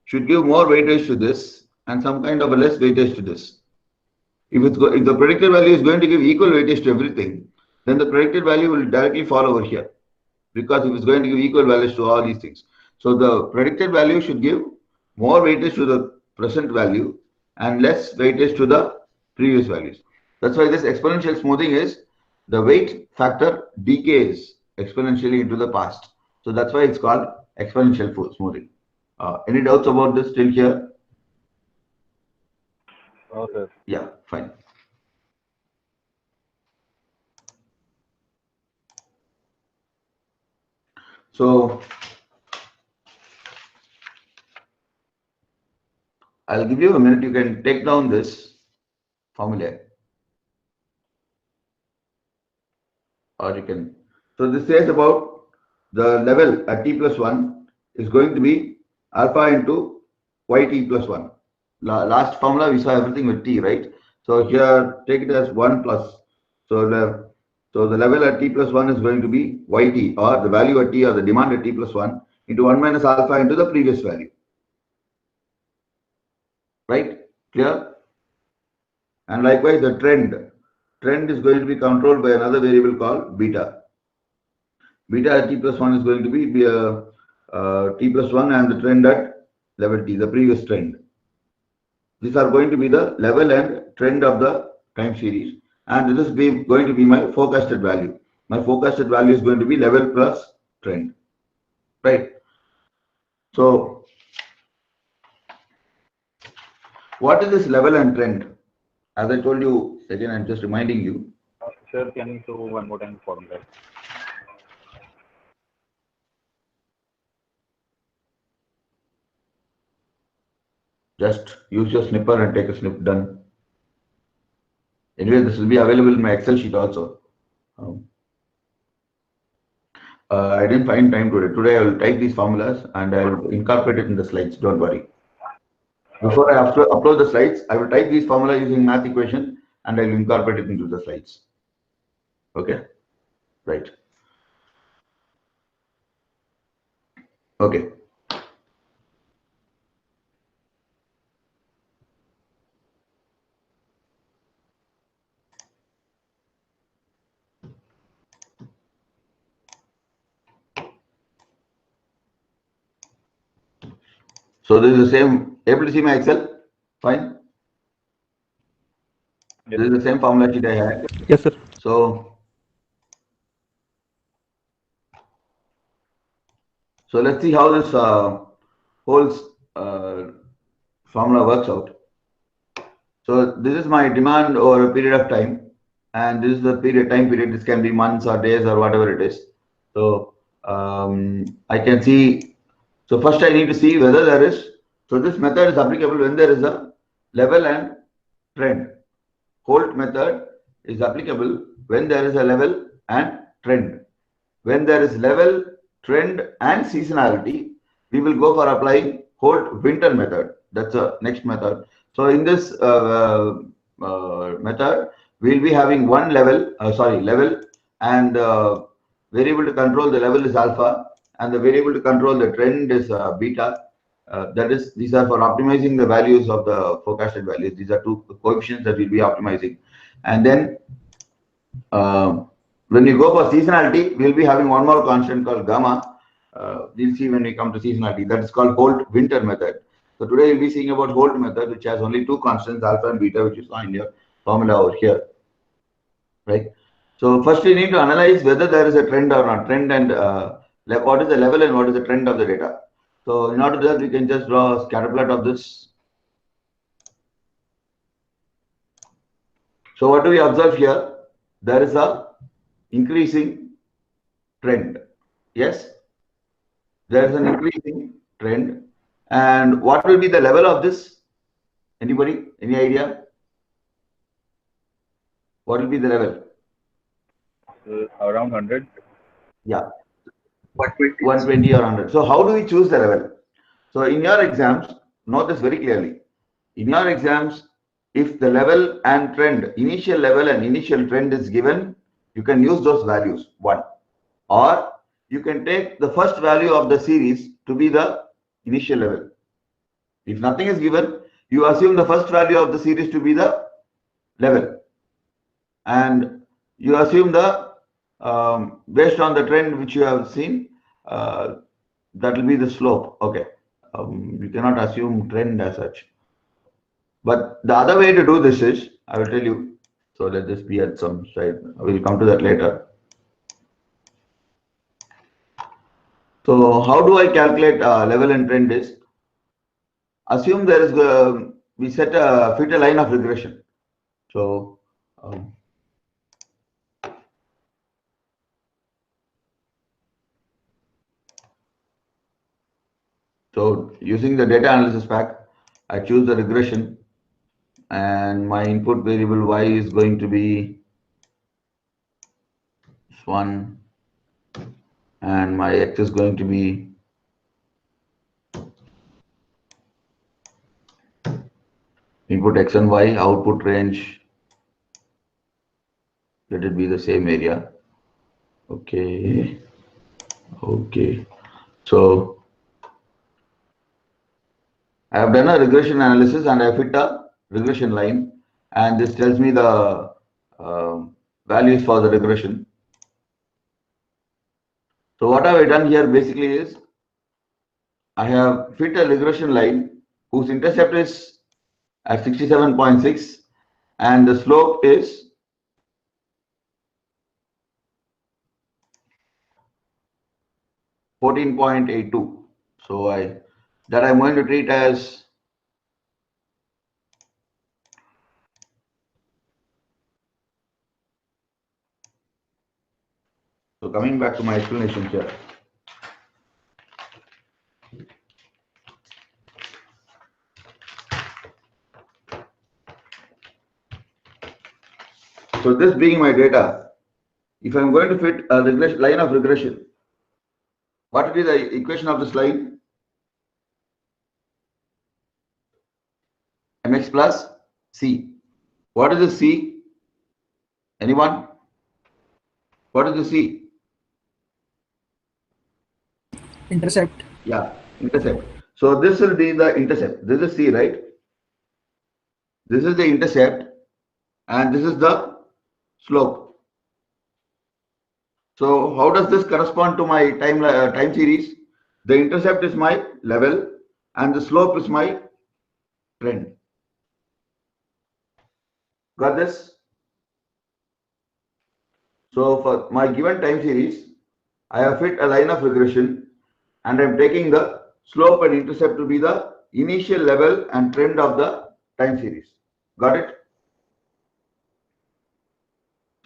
Speaker 1: should give more weightage to this and some kind of a less weightage to this. If the predicted value is going to give equal weightage to everything, then the predicted value will directly fall over here, because if it's going to give equal values to all these things. So the predicted value should give more weightage to the present value and less weightage to the previous values. That's why this exponential smoothing is the weight factor decays exponentially into the past. So that's why it's called exponential smoothing. Any doubts about this till here?
Speaker 2: Okay.
Speaker 1: Yeah, fine. So I'll give you a minute. You can take down this formula, or you can. So this says about the level at t plus 1 is going to be alpha into yt plus 1. Last formula we saw everything with t, right? So here take it as 1 plus. So the level at t plus 1 is going to be yt, or the value at t, or the demand at t plus 1 into 1 minus alpha into the previous value. Right? Clear? And likewise the trend is going to be controlled by another variable called beta. Beta at t plus 1 is going to be t plus 1 and the trend at level t, the previous trend. These are going to be the level and trend of the time series, and this is going to be my forecasted value. My forecasted value is going to be level plus trend, right? So what is this level and trend? As I told you, again, I'm just reminding you.
Speaker 2: Sir, can you do one more time for that?
Speaker 1: Just use your snipper and take a snip, done. Anyway, this will be available in my Excel sheet also. I didn't find time today. Today I will type these formulas and I will incorporate it in the slides. Don't worry. Before I upload the slides, I will type these formula using math equation and I will incorporate it into the slides. Okay, right. Okay. So this is the same. Able to see my Excel? Fine.
Speaker 2: Yes.
Speaker 1: This is the same formula sheet I had.
Speaker 3: Yes, sir.
Speaker 1: So let's see how this whole formula works out. So this is my demand over a period of time, and this is the time period. This can be months or days or whatever it is. So I can see. So first I need to see whether there is So this method is applicable when there is a level and trend. Holt method is applicable when there is a level and trend. When there is level, trend and seasonality, we will go for applying Holt winter method. That's the next method. So in this method, we will be having one level, level, and variable to control the level is alpha, and the variable to control the trend is beta. That is, these are for optimizing the values of the forecasted values. These are two coefficients that we'll be optimizing. And then when you go for seasonality, we'll be having one more constant called gamma. We'll see when we come to seasonality. That is called Holt winter method. So today we'll be seeing about Holt method, which has only two constants, alpha and beta, which is in your formula over here, right? So first we need to analyze whether there is a trend or not. Trend and what is the level and what is the trend of the data. So in order to that, we can just draw a scatter plot of this. So what do we observe here? There is a increasing trend. Yes, there is an increasing trend. And what will be the level of this? Anybody? Any idea? What will be the level?
Speaker 2: Around 100.
Speaker 1: Yeah,
Speaker 3: 120.
Speaker 1: 120 or 100. So how do we choose the level? So in your exams, note this very clearly. In your exams, if the level and trend, initial level and initial trend is given, you can use those values, 1. Or you can take the first value of the series to be the initial level. If nothing is given, you assume the first value of the series to be the level. And you assume the, based on the trend which you have seen, that will be the slope. Okay. You cannot assume trend as such. But the other way to do this is, I will tell you. So let this be at some side. I will come to that later. So how do I calculate level and trend is, assume there is, we fit a line of regression. So so using the data analysis pack, I choose the regression, and my input variable y is going to be this one, and my x is going to be input x and y, output range, let it be the same area. Okay. So I have done a regression analysis and I fit a regression line, and this tells me the values for the regression. So what have I done here basically is, I have fit a regression line whose intercept is at 67.6 and the slope is 14.82. So I'm going to treat as so. Coming back to my explanation here. So this being my data, if I'm going to fit a line of regression, what will be the equation of this line? Mx plus c. What is the c? Anyone? What is the c?
Speaker 4: Intercept.
Speaker 1: Yeah, intercept. So this will be the intercept. This is c, right? This is the intercept, and this is the slope. So how does this correspond to my time series? The intercept is my level, and the slope is my trend. Got this? So for my given time series, I have fit a line of regression, and I'm taking the slope and intercept to be the initial level and trend of the time series. Got it?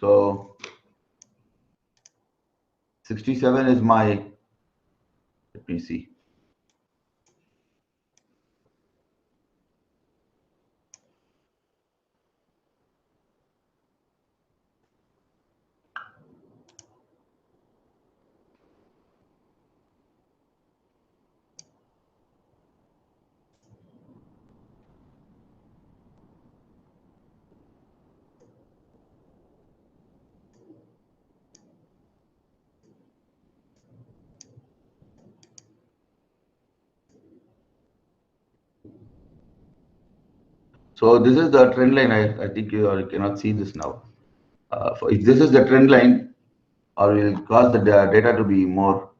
Speaker 1: So 67 is my, let me see. So this is the trend line. I think you cannot see this now. If this is the trend line, or will cause the data to be more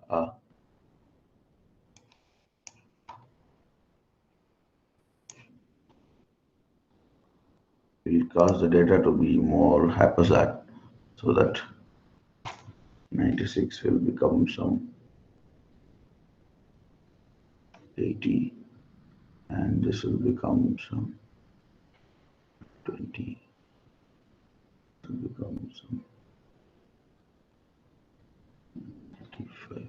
Speaker 1: will cause the data to be more haphazard, so that 96 will become some 80, and this will become some 20, will become some 85.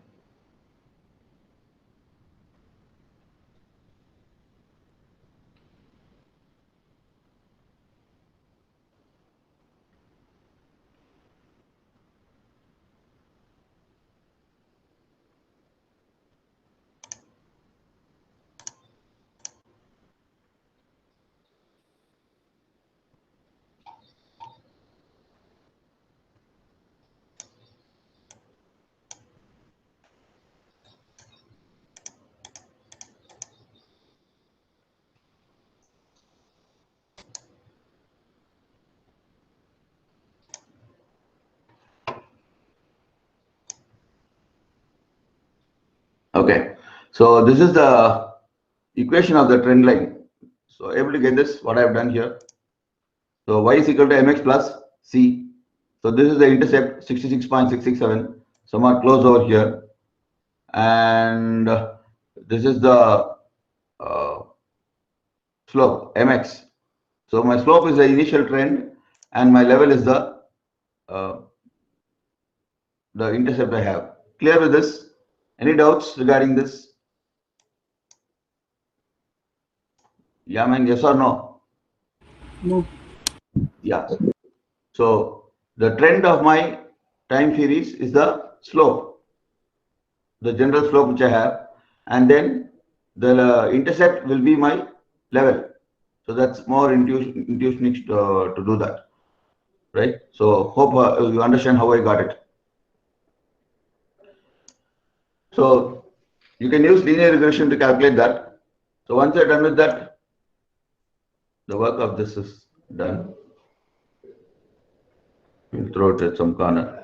Speaker 1: Okay, so this is the equation of the trend line. So able to get this, what I have done here. So y is equal to mx plus c. So this is the intercept 66.667, somewhat close over here, and this is the uh, slope mx. So my slope is the initial trend, and my level is uh, the intercept I have. Clear with this? Any doubts regarding this? Yeah, man, yes or no?
Speaker 4: No.
Speaker 1: Yeah. So the trend of my time series is the slope, the general slope which I have, and then the intercept will be my level. So that's more intuition to do that, right? So hope you understand how I got it. So you can use linear regression to calculate that. So once you're done with that, the work of this is done. We'll throw it at some corner.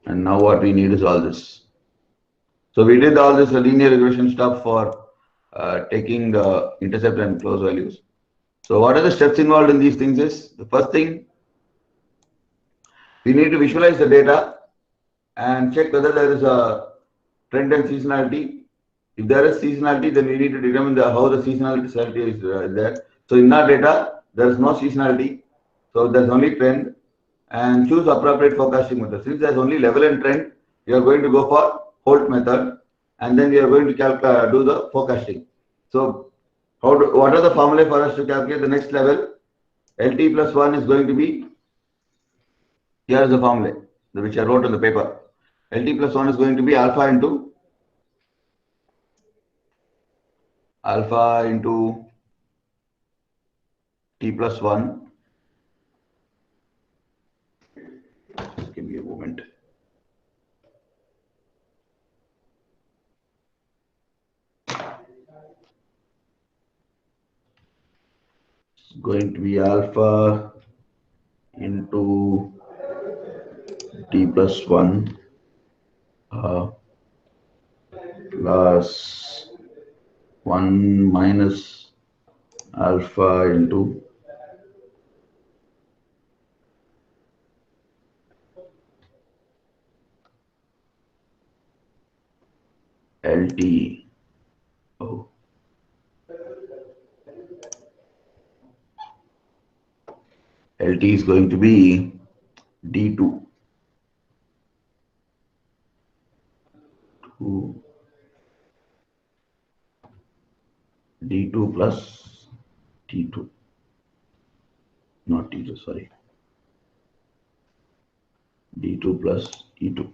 Speaker 1: And now what we need is all this. So we did all this linear regression stuff for taking the intercept and close values. So what are the steps involved in these things is, the first thing, we need to visualize the data and check whether there is a trend and seasonality. If there is seasonality, then we need to determine how the seasonality is there. So in our data, there is no seasonality. So there's only trend, and choose appropriate forecasting method. Since there's only level and trend, you are going to go for Holt method, and then we are going to do the forecasting. So what are the formulae for us to calculate the next level? LT plus 1 is going to be, here is the formula which I wrote on the paper. LT plus 1 is going to be alpha into T plus 1. Just give me a moment. It's going to be alpha into T plus 1 plus 1 minus alpha into LT. Oh. LT is going to be D2. D2 plus T2. Not T2, sorry. D2 plus E2.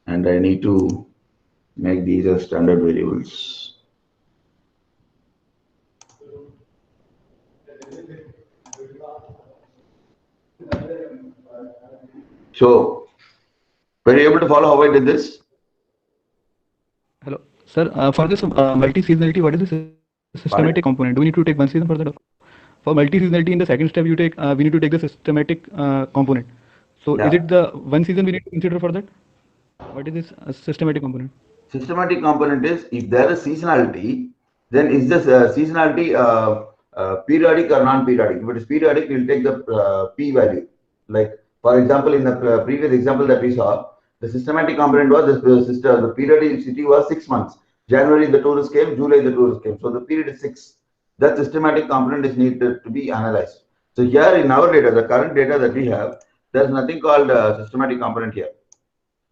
Speaker 1: And I need to make these as standard variables. So, were you able to follow how I did this?
Speaker 5: Sir, for this multi-seasonality, what is the systematic
Speaker 1: Pardon?
Speaker 5: component? Do we need to take one season for that? For multi-seasonality, in the second step, we need to take the systematic component. So, is it
Speaker 1: Yeah.
Speaker 5: the one season we need to consider for that? What is this systematic component?
Speaker 1: Systematic component is if there is seasonality, then is this seasonality periodic or non-periodic? If it is periodic, we'll take the p value. Like for example, in the previous example that we saw, the systematic component was the periodicity was 6 months. January the tourist came, July the tourist came. So the period is 6. That systematic component is needed to be analyzed. So here in our data, the current data that we have, there's nothing called systematic component here.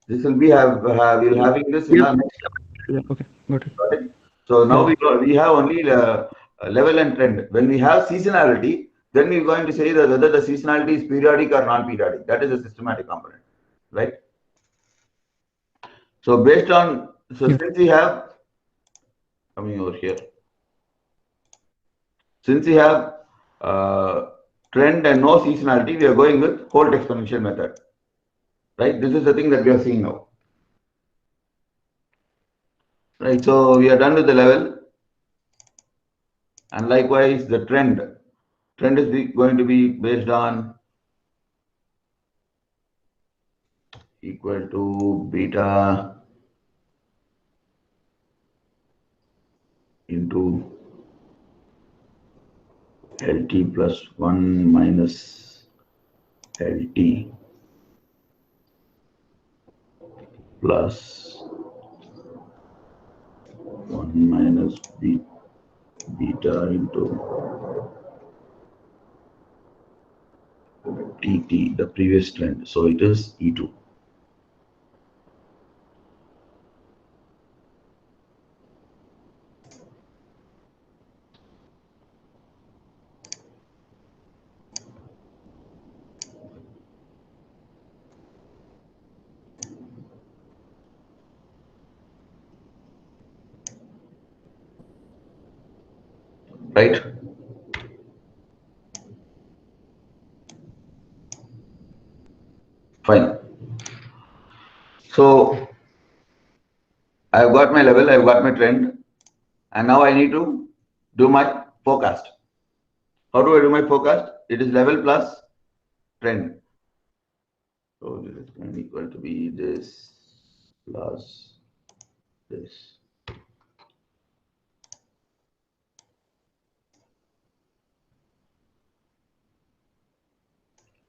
Speaker 1: This will be we'll having this in
Speaker 5: Yeah.
Speaker 1: our next.
Speaker 5: Yeah. Okay. Got it.
Speaker 1: Got it? So now
Speaker 5: Yeah.
Speaker 1: we have only level and trend. When we have seasonality, then we're going to say that whether the seasonality is periodic or non-periodic. That is a systematic component, right? So based on
Speaker 5: Yeah.
Speaker 1: since we have coming over here, since we have trend and no seasonality, we are going with Holt exponential method, right? This is the thing that we are seeing now, right? So we are done with the level, and likewise the trend. Trend is going to be based on equal to beta into LT plus 1 minus LT plus 1 minus beta into TT, the previous trend. So it is E2. Right? Fine. So I've got my level, I've got my trend, and now I need to do my forecast. How do I do my forecast? It is level plus trend. So this is going to equal to be this plus this.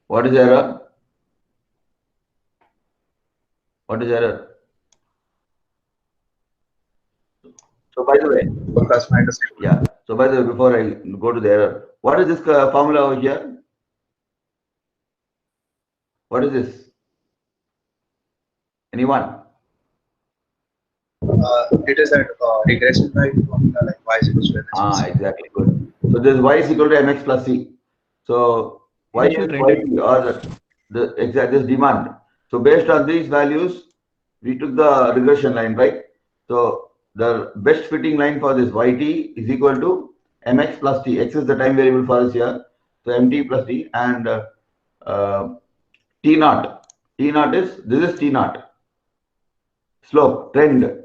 Speaker 1: What is error? What is error? So by the way,
Speaker 3: Plus minus.
Speaker 1: yeah. So by the way, before I go to the error, what is this formula over here? What is this? Anyone?
Speaker 3: It is a regression by formula like y is equals to mx plus c.
Speaker 1: Exactly. Good. So this y is equal to mx plus c. So y
Speaker 5: Initial
Speaker 1: is
Speaker 5: trend.
Speaker 1: yt or the exact this demand. So based on these values, we took the regression line, right? So the best fitting line for this yt is equal to mx plus t. X is the time variable for us here. So mt plus t and t naught. T naught is this is t naught. Slope trend.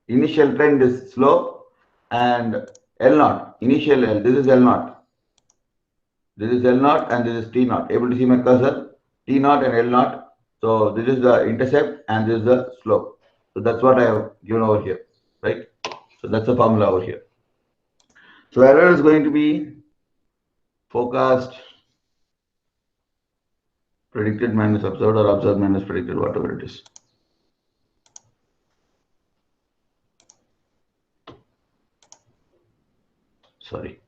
Speaker 1: Initial trend is slope and L naught. Initial L. This is L naught. This is L naught and this is T naught. Able to see my cursor? T naught and L naught. So this is the intercept and this is the slope. So that's what I have given over here, right? So that's the formula over here. So error is going to be forecast predicted minus observed or observed minus predicted, whatever it is. Sorry.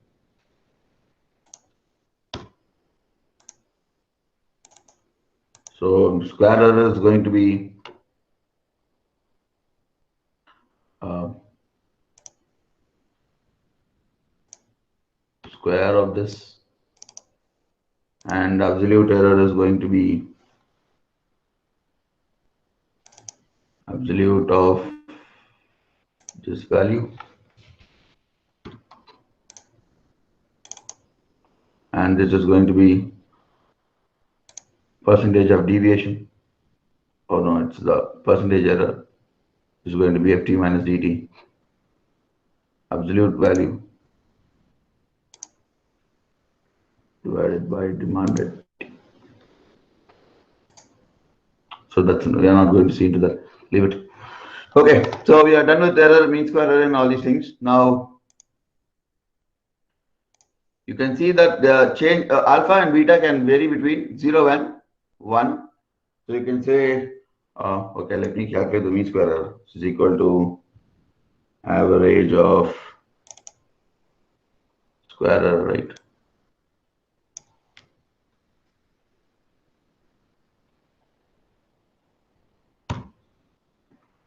Speaker 1: So square error is going to be square of this, and absolute error is going to be absolute of this value, and this is going to be percentage of deviation. Oh no, it's the percentage error is going to be ft minus dt. absolute value divided by demanded. So that's, we are not going to see into that. Leave it. Okay, so we are done with error, mean square error, and all these things. Now you can see that the change alpha and beta can vary between 0 and 1. So you can say, okay, let me calculate the mean square error. This is equal to average of square error, right?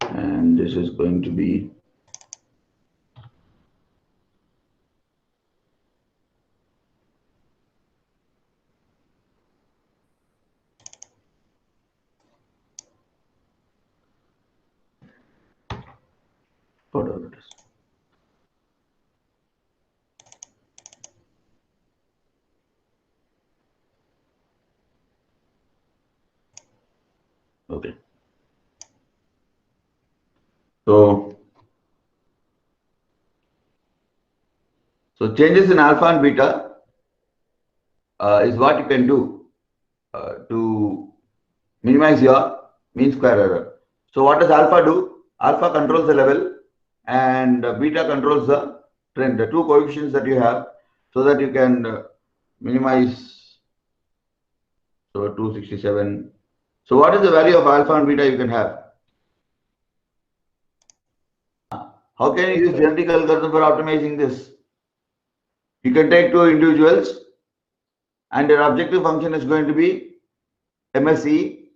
Speaker 1: And this is going to be whatever it is. Okay. So changes in alpha and beta is what you can do to minimize your mean square error. So what does alpha do? Alpha controls the level and beta controls the trend, the two coefficients that you have, so that you can minimize. So 267. So what is the value of alpha and beta you can have? How can you use genetic algorithm for optimizing this? You can take two individuals and their objective function is going to be MSE,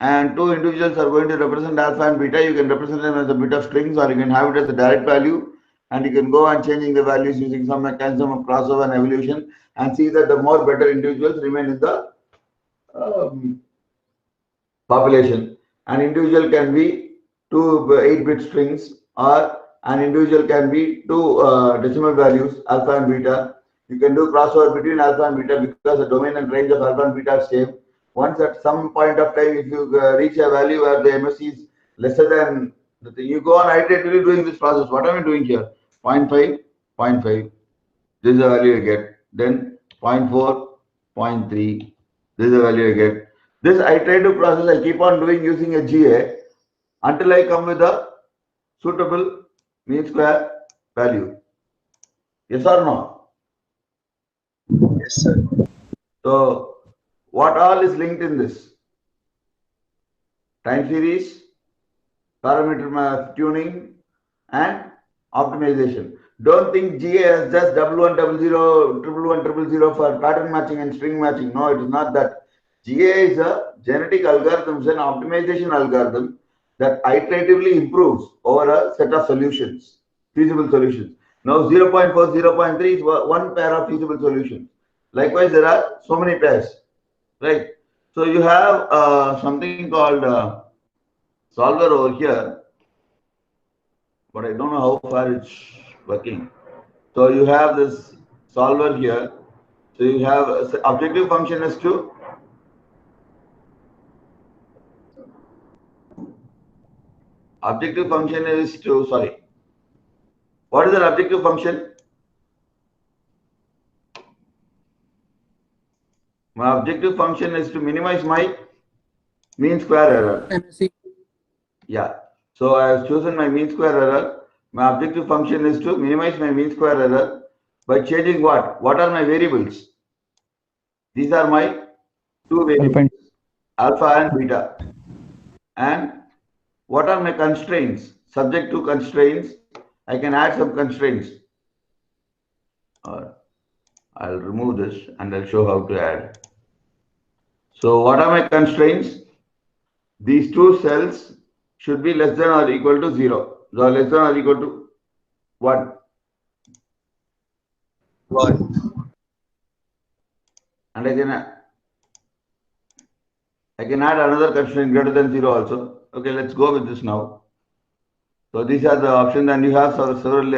Speaker 1: and two individuals are going to represent alpha and beta. You can represent them as a bit of strings, or you can have it as a direct value, and you can go on changing the values using some mechanism of crossover and evolution, and see that the more better individuals remain in the population. An individual can be two 8-bit strings, or an individual can be two decimal values, alpha and beta. You can do crossover between alpha and beta because the domain and range of alpha and beta are same. Once at some point of time, if you reach a value where the MSE is lesser than the thing, you go on iteratively doing this process. What am I doing here? 0.5, 0.5. This is the value I get. Then 0.4, 0.3. This is the value I get. This iterative process I keep on doing using a GA until I come with a suitable mean square value. Yes or no?
Speaker 3: Yes, sir.
Speaker 1: So what all is linked in this? Time series, parameter tuning, and optimization. Don't think GA is just 1100, 11100 for pattern matching and string matching. No, it is not that. GA is a genetic algorithm, an optimization algorithm that iteratively improves over a set of solutions, feasible solutions. Now 0.4, 0.3 is one pair of feasible solutions. Likewise, there are so many pairs, right? So you have something called solver over here, but I don't know how far it's working. So you have this solver here. So you have objective function is to sorry. What is an objective function? My objective function is to minimize my mean square error.
Speaker 4: MSc.
Speaker 1: Yeah. So I have chosen my mean square error. My objective function is to minimize my mean square error by changing what? What are my variables? These are my two variables, alpha and beta. And what are my constraints? Subject to constraints, I can add some constraints. I'll remove this and I'll show how to add. So what are my constraints? These two cells should be less than or equal to 0. So less than or equal to 1.
Speaker 3: 1.
Speaker 1: And I can add another constraint greater than 0 also. Okay, let's go with this now. So these are the options, and you have several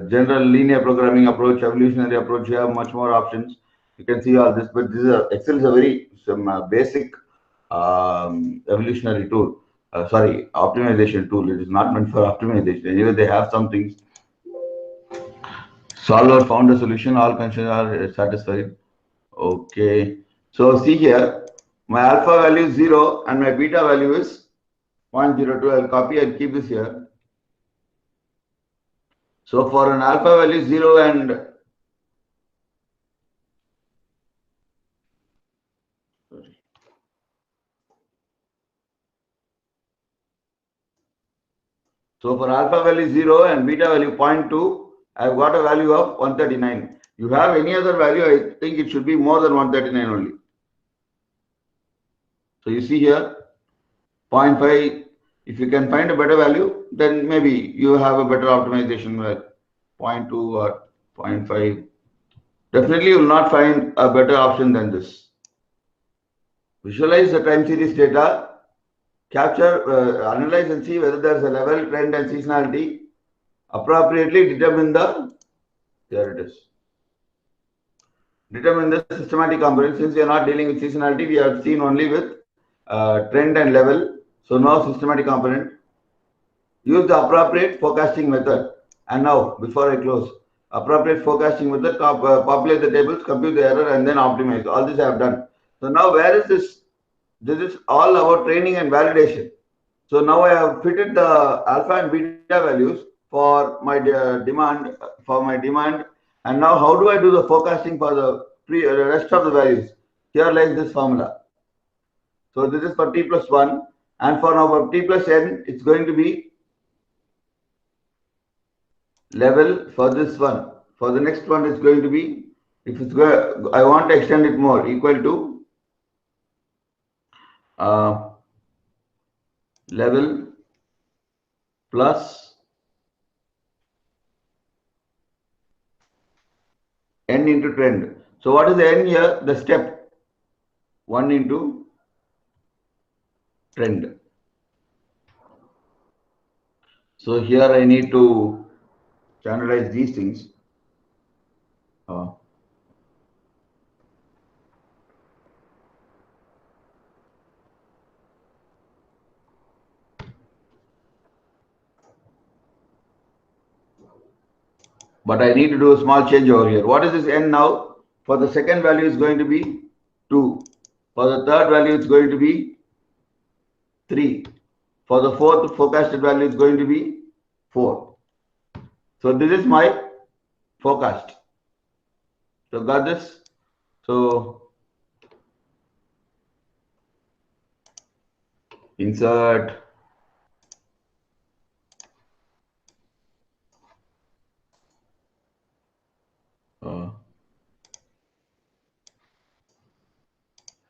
Speaker 1: general linear programming approach, evolutionary approach. You have much more options. You can see all this, but this is Excel is a very basic evolutionary tool. sorry, optimization tool. It is not meant for optimization. Anyway, they have some things. Solver found a solution. All conditions are satisfied. Okay. So see here, my alpha value is 0 and my beta value is 0.02. I'll copy and keep this here. So for an alpha value 0 and so for alpha value 0 and beta value 0.2, I've got a value of 139. You have any other value, I think it should be more than 139 only. So you see here, 0.5, if you can find a better value, then maybe you have a better optimization with 0.2 or 0.5. Definitely you will not find a better option than this. Visualize the time series data, capture, analyze and see whether there's a level, trend and seasonality. Appropriately determine the, there it is. Determine the systematic component. Since we are not dealing with seasonality, we have seen only with trend and level. So no systematic component. Use the appropriate forecasting method. And now, before I close, appropriate forecasting method, populate the tables, compute the error, and then optimize. All this I have done. So now, where is this? This is all about training and validation. So now I have fitted the alpha and beta values for my demand, and now how do I do the forecasting for the rest of the values? Here lies this formula. So this is for t plus 1, and for now for t plus n, it's going to be level for this one. For the next one, it's going to be, if it's going, I want to extend it more, equal to level plus n into trend. So what is the n here? The step 1 into trend. So here I need to standardize these things. But I need to do a small change over here. What is this n now? For the second value is going to be 2. For the third value it's going to be 3. For the fourth forecasted value is going to be 4. So this is my forecast. So got this? So insert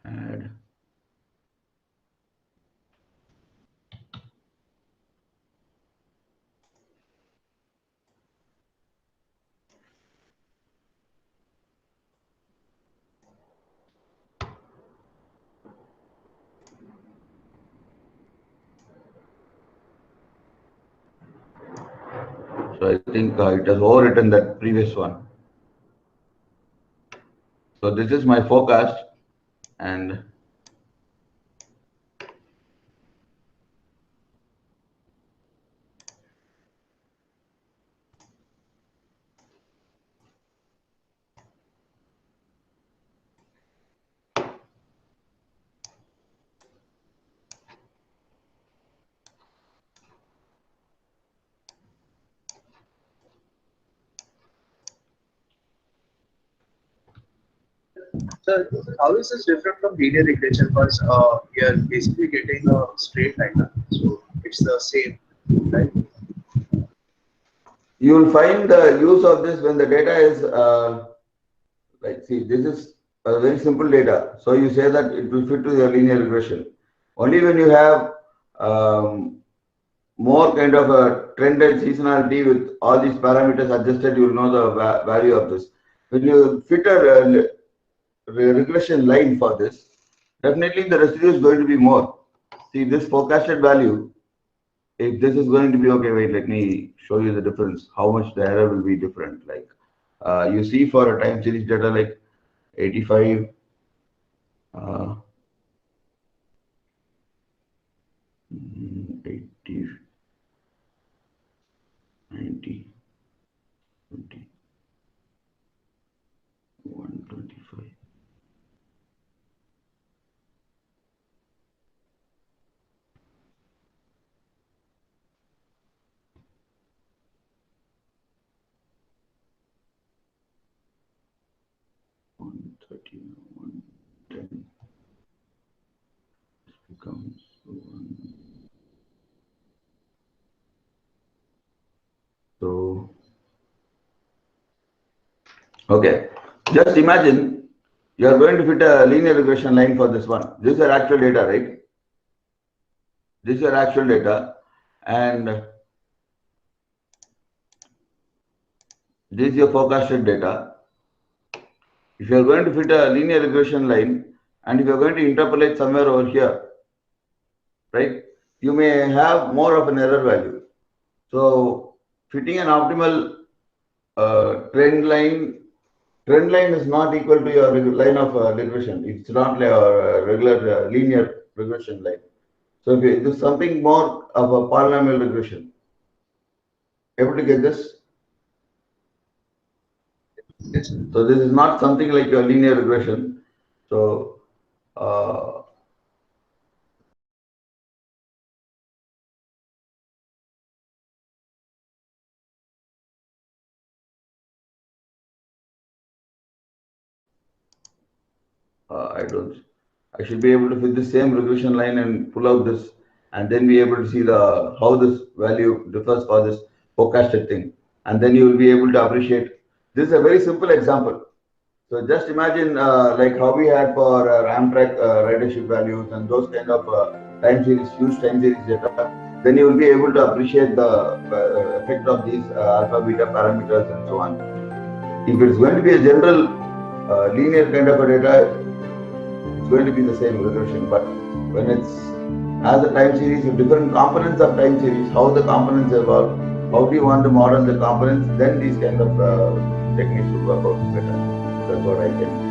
Speaker 1: add so I think it has overwritten that previous one. So this is my forecast, and
Speaker 3: So how is this different from linear regression? Because we are basically getting a straight line, so it's the same, right?
Speaker 1: you will find the use of this when the data is like, see, this is a very simple data. So you say that it will fit to your linear regression. Only when you have more kind of a trend and seasonality with all these parameters adjusted, you will know the value of this. When you fit a regression line for this, definitely the residue is going to be more. See, this forecasted value, if this is going to be, okay, wait, let me show you the difference, how much the error will be different. Like you see for a time series data like 85, 80, 90, 20, 125. One 110 becomes 1. So, okay, just imagine you are going to fit a linear regression line for this one. This is your actual data, right? This is your actual data, and this is your forecasted data. If you are going to fit a linear regression line, and if you are going to interpolate somewhere over here, right, you may have more of an error value. So, fitting an optimal trend line is not equal to your line of regression. It's not like a regular linear regression line. So if it is something more of a polynomial regression. Able to get this?
Speaker 3: Yes, sir.
Speaker 1: So this is not something like a linear regression. So I should be able to fit the same regression line and pull out this, and then be able to see the how this value differs for this forecasted thing, and then you will be able to appreciate. This is a very simple example. So just imagine like how we had for Amtrak ridership values and those kind of time series, huge time series data. Then you will be able to appreciate the effect of these alpha, beta parameters and so on. If it's going to be a general linear kind of a data, it's going to be the same regression. But when it's as a time series, with different components of time series, how the components evolve, how do you want to model the components, then these kind of techniques will work out better. That's what I can